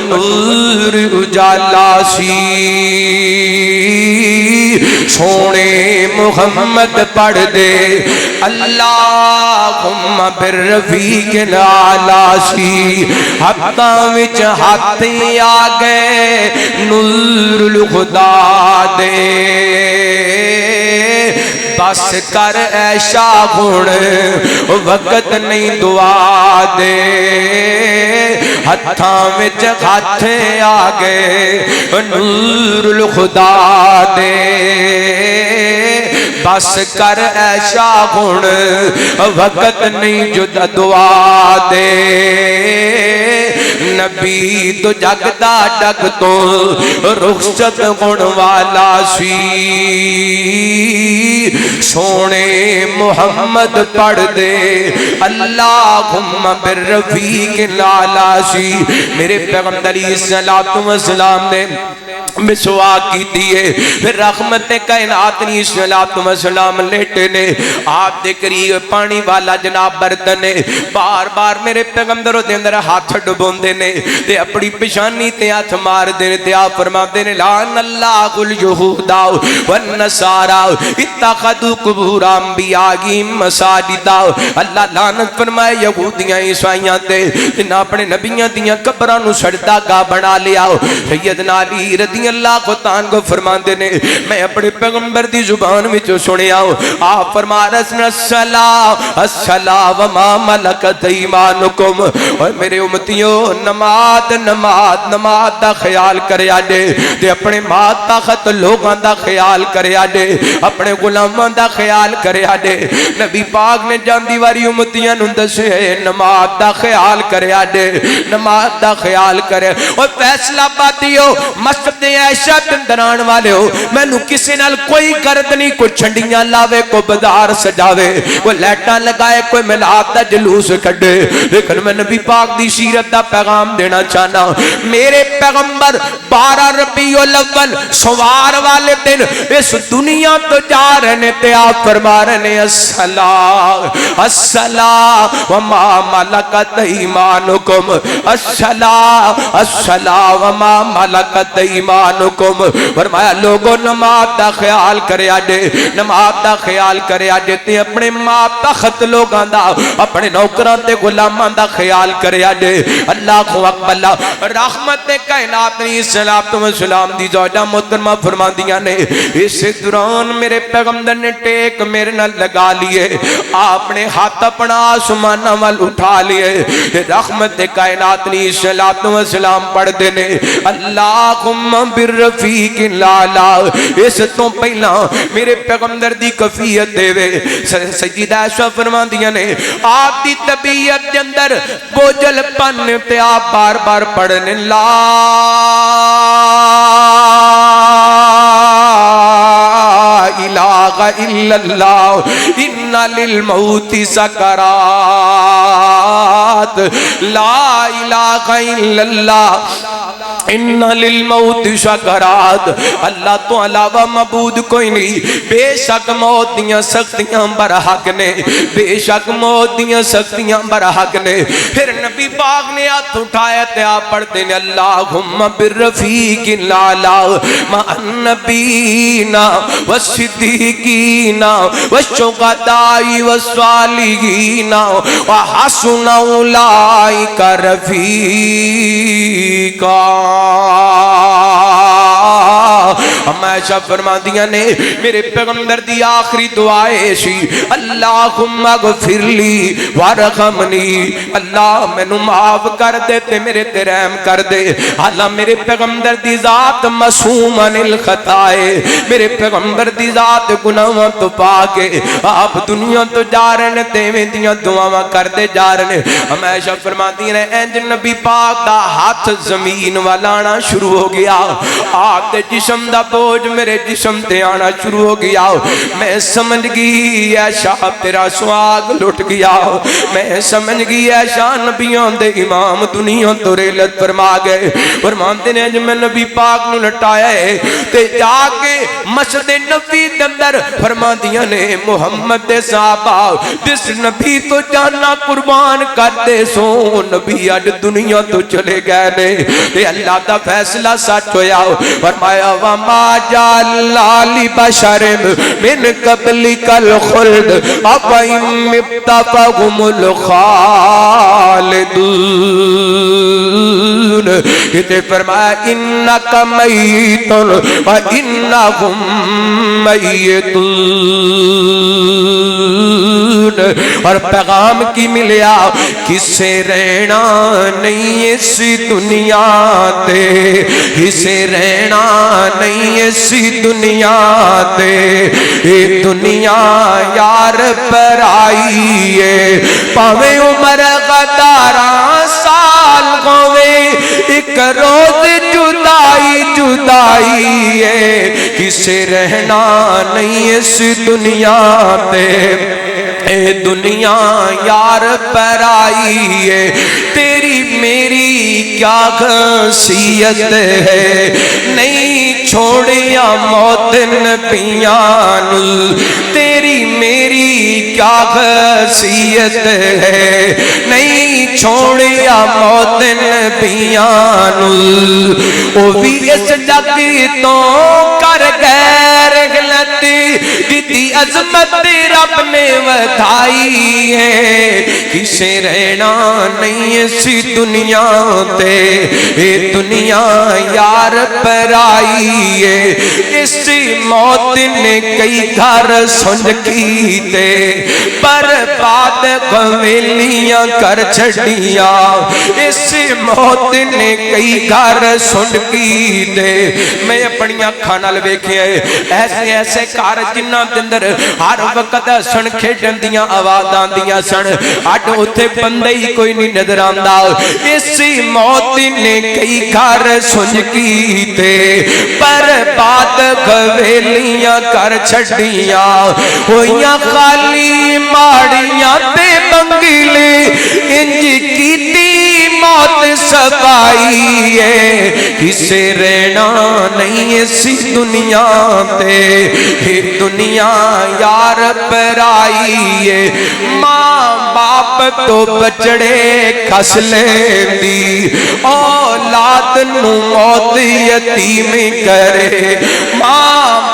نور اجالا سی سونے محمد پڑھ دے اللہم بالرفیق الاعلی سی حقاں وچ ہاتھ آ گئے نور الخدا دے بس کر ایشا گھن وقت نہیں دعا دے ہتھاں وچ ہاتھ آ گئے نور الخدا دے بس کر ایشا گھن وقت نہیں جدا دعا دے نبی تو جگدا جگ تو رخصت گن والا سی سونے محمد پڑھ دے اللہم بالرفیق الاعلی سی میرے پیغمبر علیہ السلام نے مسواک کی دیئے پھر رحمت کائنات علیہ السلام لیٹے نے آپ دے قریب پانی والا جناب برتن نے بار بار میرے پیغمبر دے اندر ہاتھ ڈبوندے نے تے اپنی پیشانی تے ہاتھ مار دے تے آپ فرماندے نے لعن اللہ الیہودا والنصارا اتخذوا قبور انبیائہم مساجد اللہ لعنت فرمائے یہودیاں عیسائیاں تے جنہاں اپنے نبیاں دیاں قبراں نو سجدہ گاہ بنا لیا سیدنا علی رضی اللہ کو تان کو فرماندے نے میں اپنے پیغمبر دی زبان وچ سنیا آپ فرما رسن الصلاۃ وما ملکت ایمانکم اور میرے امتیوں نماز دا خیال کریا جے تے اپنے ماتحت لوگاں دا خیال کریا جے اپنے غلاماں دا خیال کریا جے نبی پاک نے جاندی واری امتیاں نوں دسے نماز دا خیال کریا جے نماز دا خیال کرے اور فیصلہ باتیو مسجد عائشہ تندران والے ہو میں نو کسی نال کوئی گرد نہیں کوئی چھنڈیاں لاوے کوئی بازار سجاوے کوئی لیٹاں لگائے کوئی ملاد دا جلوس کھڑے لیکن میں نبی پاک دی سیرت دا پیغام دینا چاہنا میرے پیغمبر 12 ربیع الاول سوار والے دن اس دنیا تو جا رہنے تے آپ فرما رہنے الصلاۃ وما ملکت ایمانکم الصلاۃ وما ملکت ایمانکم فرمایا لوگوں نماز دا خیال کریا جے نماز دا خیال کریا جے تے اپنے ماں تخت لوگاں دا اپنے نوکراں تے غلاماں دا خیال کریا جے اللہ اکبر رحمت کائنات علیہ السلام دی زوجہ محترمہ فرماندیاں نے اس دوران میرے پیغمبر نے ٹیک میرے نال لگا لیے آپ نے ہاتھ اپنا آسمان وال اٹھا لیے رحمت کائنات علیہ السلام پڑھ دینے اللہم بالرفیق لالا اس تو پہلا میرے پیغمبر دی کفیت دے وے سیدہ عائشہ فرماندیاں نے آپ دی طبیعت کے اندر بوجھل پن تے آپ بار بار پڑھنے لا الہ الا اللہ ان للموت سکرات لا الہ الا اللہ ان للموت سکرات اللہ تو علاوہ معبود کوئی نہیں بے شک موت دیاں سختیاں برحق نے بے شک موت دیاں سختیاں برحق نے پھر نبی پاک نے ہاتھ اٹھایا تے آپ پڑھتے ہیں اللہم بالرفیق الاعلی مع النبیین والصدیقین والشہداء والصالحین وحسن اولئک رفیقا ہمیشہ فرما دیا نے میرے پیغمبر دی آخری دعائے سی اللہم اغفر لی وارحمنی اللہ میں نو معاف کر دے تے میرے تے رحم کر دے اللہ میرے پیغمبر دی ذات معصوم عن الخطائے میرے پیغمبر دی ذات گناہاں تو پاکے آپ دنیا تو جا رہے نے تے میں دیاں دعاواں کر دے جا رہے نے ہمیشہ فرما دیا نے اینج نبی پاک دا ہاتھ زمین والا آنا شروع ہو گیا آپ دے جسم دا بوجھ میرے جسم تے آنا شروع ہو گیا میں سمجھ گئی اے شاہ تیرا سواگ لٹ گیا میں سمجھ گئی اے شاہ نبیوں دے امام دنیا تو ریلت فرما گئے فرماندے نے جب میں نبی پاک نو لٹایا ہے تے جا کے مسجد نبی دے اندر فرما دیا نے محمد دے صحابہ جس نبی تو جانا قربان کرتے سو نبی اج دنیا تو چلے گئے نے تے اللہ دا فیصلہ سچ ہویا فرمایا وما جعلنا لبشر من قبلک الخلد افإن مت فهم الخالدون کہتے فرمایا انک میت وانہم میتون اور پیغام کی ملیا کسے رہنا نہیں اس دنیا تے کسے رہنا نہیں اس دنیا تے یہ دنیا یار پر آئی ہے پاویں عمر غدارہ سال ہوئے ایک روز جدائی جدائی ہے کسے رہنا نہیں اس دنیا تے اے دنیا یار پر آئی ہے تیری میری کیا خاصیت ہے نہیں چھوڑیا موت نبیان تیری میری کیا خاصیت ہے نہیں چھوڑیا موت نبیان او بھی اس جگ تو کر غیر غلطی جتی عظمت رب نے ودھائی ہے کسے رہنا نہیں اسی دنیا تے اے دنیا یار پر آئی ہے اسی موت نے کئی گھر سنج کیتے برباد قویلیاں کر چھڑیاں اسی موت نے کئی گھر سنج کیتے میں اپنی اکھاں نال ویکھیا ایسے ایسے گھر جنہاں دے اندر ہر وقت سن کھیڈن دیاں آوازاں دیاں سن اج اوتھے بندے ہی کوئی نہیں نظر آندا اسی موت نے کئی گھر سن کیتے برباد قویلیاں کر چھڑیاں ہویاں خالی ماڑیاں تے بنگلے انج کیتی موت سفائی ہے کسے رہنا نہیں اسی دنیا تے یہ دنیا یار پر آئی ہے ماں باپ تو بچڑے کھس لیندی اولاد نو موت یتیم کرے ماں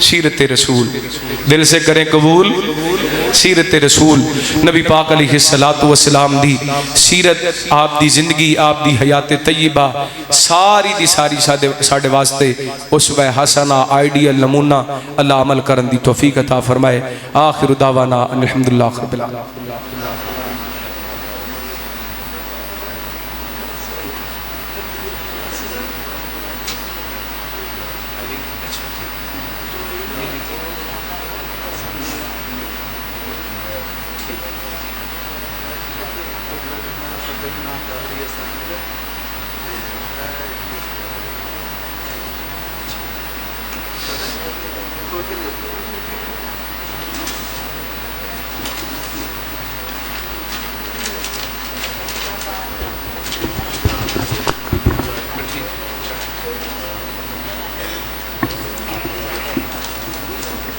سیرت رسول، دل سے کریں قبول سیرت رسول، نبی پاک علیہ الصلوۃ والسلام دی سیرت، آپ دی زندگی، آپ دی حیات طیبہ ساری دی ساری ساڈے واسطے اسوہ حسنہ، آئیڈیل نمونہ، اللہ عمل کرن دی توفیق عطا فرمائے۔ آخر دعوانا ان الحمدللہ رب العالمین۔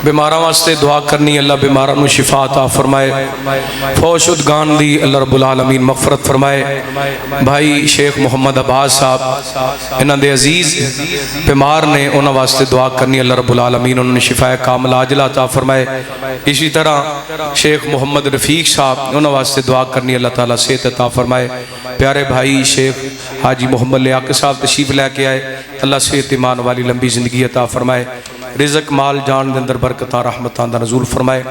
بیماراں واسطے دعا کرنی، اللہ بیماراں نو شفا عطا فرمائے، فوش ادگان دی اللہ رب العالمین مغفرت فرمائے۔ بھائی شیخ محمد عباس صاحب انہاں دے عزیز بیمار نے، انہاں واسطے دعا کرنی، اللہ رب العالمین انہوں نے شفا کاملہ عاجلہ عطا فرمائے۔ اسی طرح شیخ محمد رفیق صاحب انہاں واسطے دعا کرنی، اللہ تعالیٰ صحت عطا فرمائے۔ پیارے بھائی شیخ حاجی محمد لیاقت صاحب تشریف لے کے آئے، اللہ صحت ایمان والی لمبی زندگی عطا فرمائے، رزق مال جان دے اندر برکتاں رحمتاں دا نزول فرمائے۔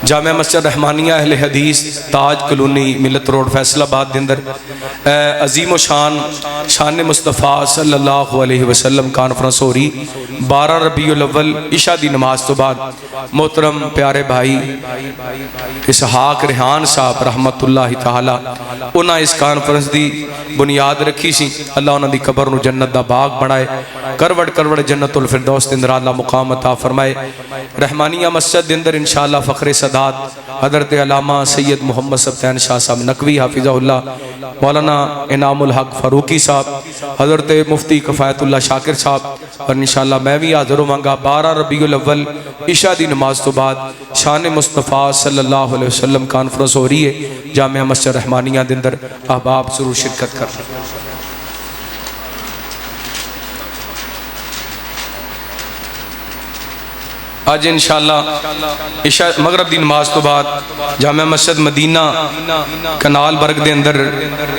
جامع مسجد رحمانیہ اہل حدیث تاج کلونی ملت روڈ فیصل آباد دے اندر عظیم و شان مصطفیٰ صلی اللہ علیہ وسلم کانفرنس ہو رہی 12 ربیع الاول عشاء دی نماز تو بعد۔ محترم پیارے بھائی اسحاق ریحان صاحب رحمت اللہ تعالی انہاں اس کانفرنس دی بنیاد رکھی سی، اللہ انہاں دی قبر نو جنت دا باغ بنائے، کروڑ کروڑ جنت الفردوس دے اندر اللہ مقام عطا فرمائے۔ رحمانیہ مسجد دے اندر انشاءاللہ فخر سادات حضرت علامہ سید محمد سبتین شاہ صاحب نقوی حافظہ اللہ، مولانا انعام الحق فاروقی صاحب، حضرت مفتی کفایت اللہ شاکر صاحب، اور انشاءاللہ میں بھی حاضر ہوں گا 12 ربیع الاول عشاء دی نماز تو بعد شان مصطفیٰ صلی اللہ علیہ وسلم کانفرنس ہو رہی ہے جامعہ مسجد رحمانیہ دے اندر، احباب ضرور شرکت کر۔ آج انشاءاللہ عشاء مغرب دی نماز تو بعد جامعہ مسجد مدینہ کنال برگ دے اندر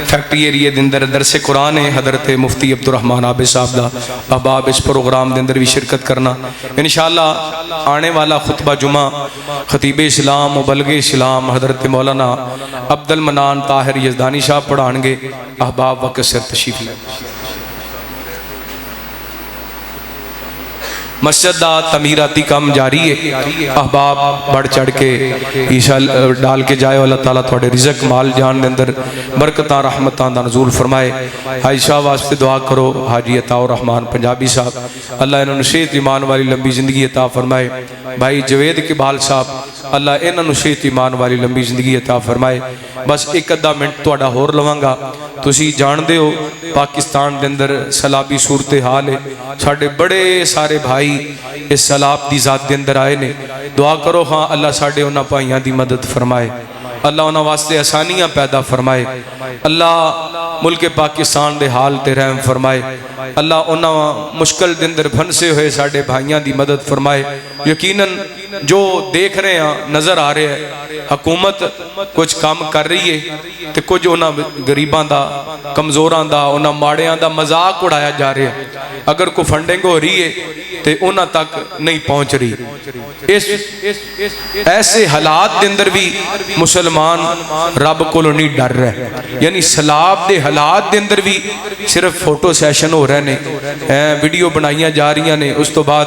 فیکٹری ایریے دے اندر درس قرآن ہے، حضرت مفتی عبد الرحمن عابد صاحب دا، احباب اس پروگرام دے اندر بھی شرکت کرنا انشاءاللہ۔ آنے والا خطبہ جمعہ خطیب اسلام مبلغ اسلام حضرت مولانا عبد المنان طاہر یزدانی صاحب پڑھان گے، احباب وقت سے تشریف لیں۔ مسجد دا تعمیراتی کام جاری ہے، احباب بڑھ چڑھ کے عیسیٰ ڈال کے جائے، اللہ تعالیٰ تھوڑے رزق مال جان دے اندر برکتاں رحمتاں دا نزول فرمائے۔ حاجی شاہ واسطے دعا کرو، حاجی عطا الرحمن پنجابی صاحب، اللہ انہوں نے صحت ایمان والی لمبی زندگی عطا فرمائے۔ بھائی جوید اقبال صاحب، اللہ انہوں نے صحت ایمان والی لمبی زندگی عطا فرمائے۔ بس ایک ادھا منٹ تھوڑا ہور لواں گا، تسی جان دے ہو پاکستان دے اندر سیلابی صورتحال ہے، ساڈے بڑے سارے بھائی اس سیلاب دی ذات دے اندر آئے نے، دعا کرو ہاں اللہ ساڈے انہاں بھائیاں دی مدد فرمائے، اللہ انہاں واسطے آسانیاں پیدا فرمائے، اللہ ملک پاکستان دے حال تے رحم فرمائے، اللہ انہاں مشکل دے اندر پھنسے ہوئے ساڈے بھائیاں دی مدد فرمائے۔ یقیناً جو دیکھ رہے ہیں نظر آ رہے ہیں، حکومت کچھ کام کر رہی ہے تے کچھ انہاں غریباں دا، کمزوراں دا، انہاں ماڑیاں دا مذاق اڑایا جا رہے ہیں۔ اگر کوئی فنڈنگ ہو رہی ہے تے انہاں تک نہیں پہنچ رہی۔ ایسے حالات دے اندر بھی مسلمان رب کو نہیں ڈر رہے، یعنی سیلاب دے حالات دے اندر بھی صرف فوٹو سیشن ہو رہے ہیں، ویڈیو بنائیاں جا رہی ہیں، اس تو بعد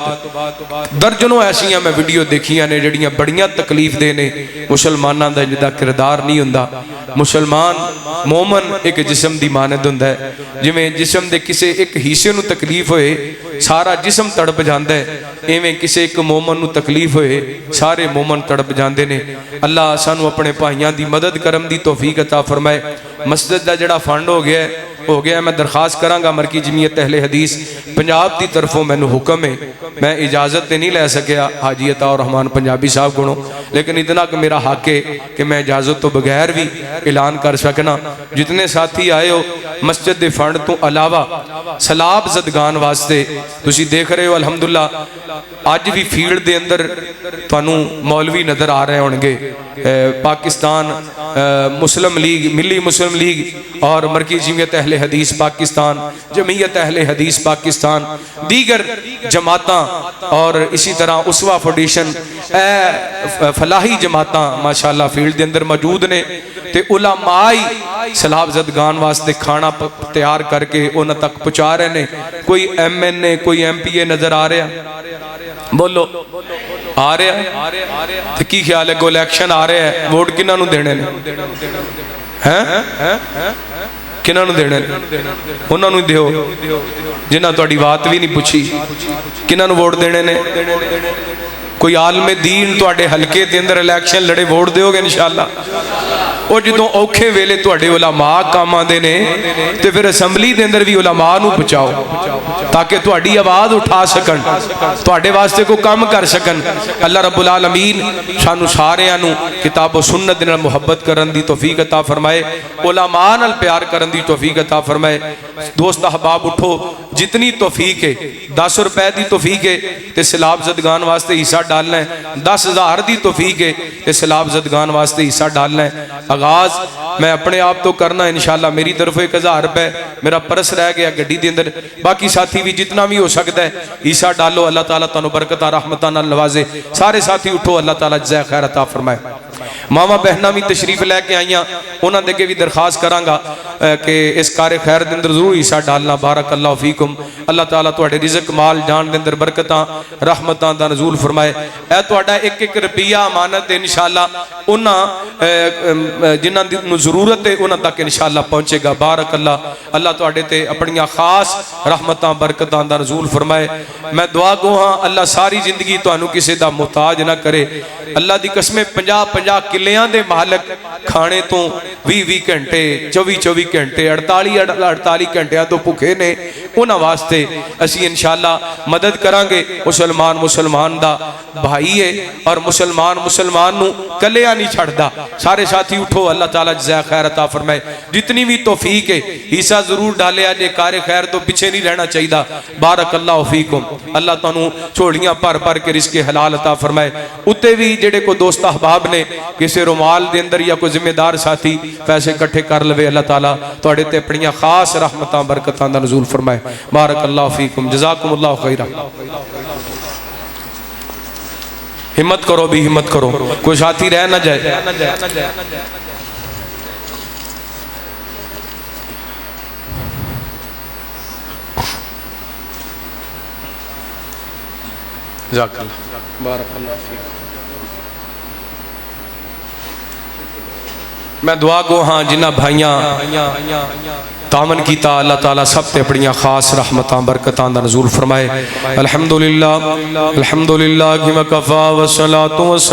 درجنوں ایسیاں میں ویڈیو دیکھیاں نے جڑیاں بڑیاں تکلیف دے نے، مسلماناں دا جدا کردار نہیں ہوندا۔ مسلمان مومن ایک جسم دی مانند ہوندا ہے، جویں جسم دے کسے ایک حصے نو تکلیف ہوئے سارا جسم تڑپ جاندا ہے، ایویں کسے ایک مومن نو تکلیف ہوئے سارے مومن تڑپ جاندے نے۔ اللہ سانو اپنے بھائیاں دی مدد کرم دی توفیق عطا فرمائے۔ مسجد دا جڑا فنڈ ہو گیا ہے ہو گیا میں درخواست کراں گا مرکی جمعیت اہل حدیث پنجاب دی طرفوں مینوں حکم ہے میں اجازت تے نہیں لے سکیا حاجی عطا الرحمان پنجابی صاحب گنوں لیکن اتنا کہ میرا حق ہے کہ میں اجازت تو بغیر بھی اعلان کر سکنا جتنے ساتھی آئے ہو مسجد دے فنڈ تو علاوہ سلاب زدگان واسطے تسی دیکھ رہے ہو الحمدللہ آج بھی فیلڈ دے اندر تانوں مولوی نظر آ رہے ہوں گے پاکستان مسلم لیگ ملی مسلم لیگ اور مرکزی جمعیت اہل حدیث پاکستان جمعیت اہل حدیث پاکستان دیگر جماعتاں اور اسی طرح اسوا فاؤنڈیشن فلاحی جماعتاں ماشاءاللہ فیلڈ دے اندر موجود نے تے علماء سلاب زدگان واسطے کھانا تیار کر کے انہاں تک پہنچا رہے نے کوئی ایم این اے کوئی ایم پی اے نظر آ رہا بولو آ رہا تو کی خیال ہے کوئی الیکشن آ رہا ہے ووٹ کنہاں نوں دینے نے کنہاں نوں دینے انہاں نوں دیو جنہاں تہاڈی بات بھی نہیں پوچھی کنہاں نوں ووٹ دینے نے کوئی عالم دین تواڈے حلقے دے اندر الیکشن لڑے ووٹ دیو گے انشاءاللہ اور جدوں اوکھے ویلے تواڈے علماء کام آندے نے تے پھر اسمبلی دے اندر بھی علماء نوں بچاؤ تاکہ تواڈی آواز اٹھا سکن تواڈے واسطے کو کام کر سکن اللہ رب العالمین سانو ساریاں نوں کتاب و سنت نال محبت کرن دی توفیق عطا فرمائے علماء نال پیار کرن دی توفیق عطا فرمائے دوست احباب اٹھو جتنی توفیق ہے 10 روپے دی توفیق ہے تے سیلاب زدگان واسطے حصہ ڈالنا ہے 10,000 دی توفیق ہے تے سیلاب زدگان واسطے حصہ ڈالنا ہے آغاز میں اپنے آپ تو کرنا انشاءاللہ میری طرف 1,000 روپے میرا پرس رہ گیا گڈی دے اندر باقی ساتھی بھی جتنا بھی ہو سکتا ہے حصہ ڈالو اللہ تعالیٰ تانوں برکتاں رحمتاں نال نوازے سارے ساتھی اٹھو اللہ تعالیٰ جزائے خیر عطا فرمائے ماما بہنہ بھی تشریف لے کے آئیاں انہاں دے کے بھی درخواست کراں گا کہ اس کار خیر دے اندر ضرور حصہ ڈالنا بارک اللہ فیکم اللہ تعالیٰ تواڈے رزق مال جان دے اندر برکتاں رحمتاں دا نزول فرمائے اے تواڈا ایک ایک روپیہ امانت ہے انشاءاللہ انہاں جنہاں دی ضرورت ہے انہاں تک انشاءاللہ پہنچے گا بارک اللہ تواڈے تے اپنیاں خاص رحمتاں برکتاں دا نزول فرمائے میں دعا گو ہاں اللہ ساری زندگی تانوں کسے دا محتاج نہ کرے اللہ دی قسمیں 50 کلیاں دے مالک کھانے تو 20 گھنٹے 24 گھنٹے 48 گھنٹے تو بھوکے نے انہاں واسطے اسی انشاءاللہ مدد کران گے مسلمان دا بھائی ہے اور مسلمان نو کلیا نہیں چھڑدا سارے ساتھی اٹھو اللہ تعالیٰ جزائے خیر عطا فرمائے جتنی بھی توفیق ہے حصہ ضرور ڈالے جے کار خیر تو پیچھے نہیں رہنا چاہیے بارک اللہ فیکم اللہ تانوں چھوڑیاں پر کے رزق حلال عطا فرمائے اتے بھی جڑے کو دوست احباب نے کسی رومال دے اندر یا کوئی ذمہ دار ساتھی پیسے کٹھے کر لوے اللہ تعالیٰ تواڈے تے اپنیاں خاص رحمتاں برکتاں دا نزول فرمائے بارک اللہ فیکم جزاکم اللہ خیرہ ہمت کرو بھی ہمت کرو کوئی ساتھی رہ نہ جائے جزاک اللہ بارک اللہ فیکم میں دعا گو ہاں جنہ بھائیاں تعاون کیتا اللہ تعالیٰ سب تے اپنیاں خاص رحمتاں برکتاں دا نزول فرمائے الحمدللہ الحمدللہ کی وکفا والصلاۃ والسلام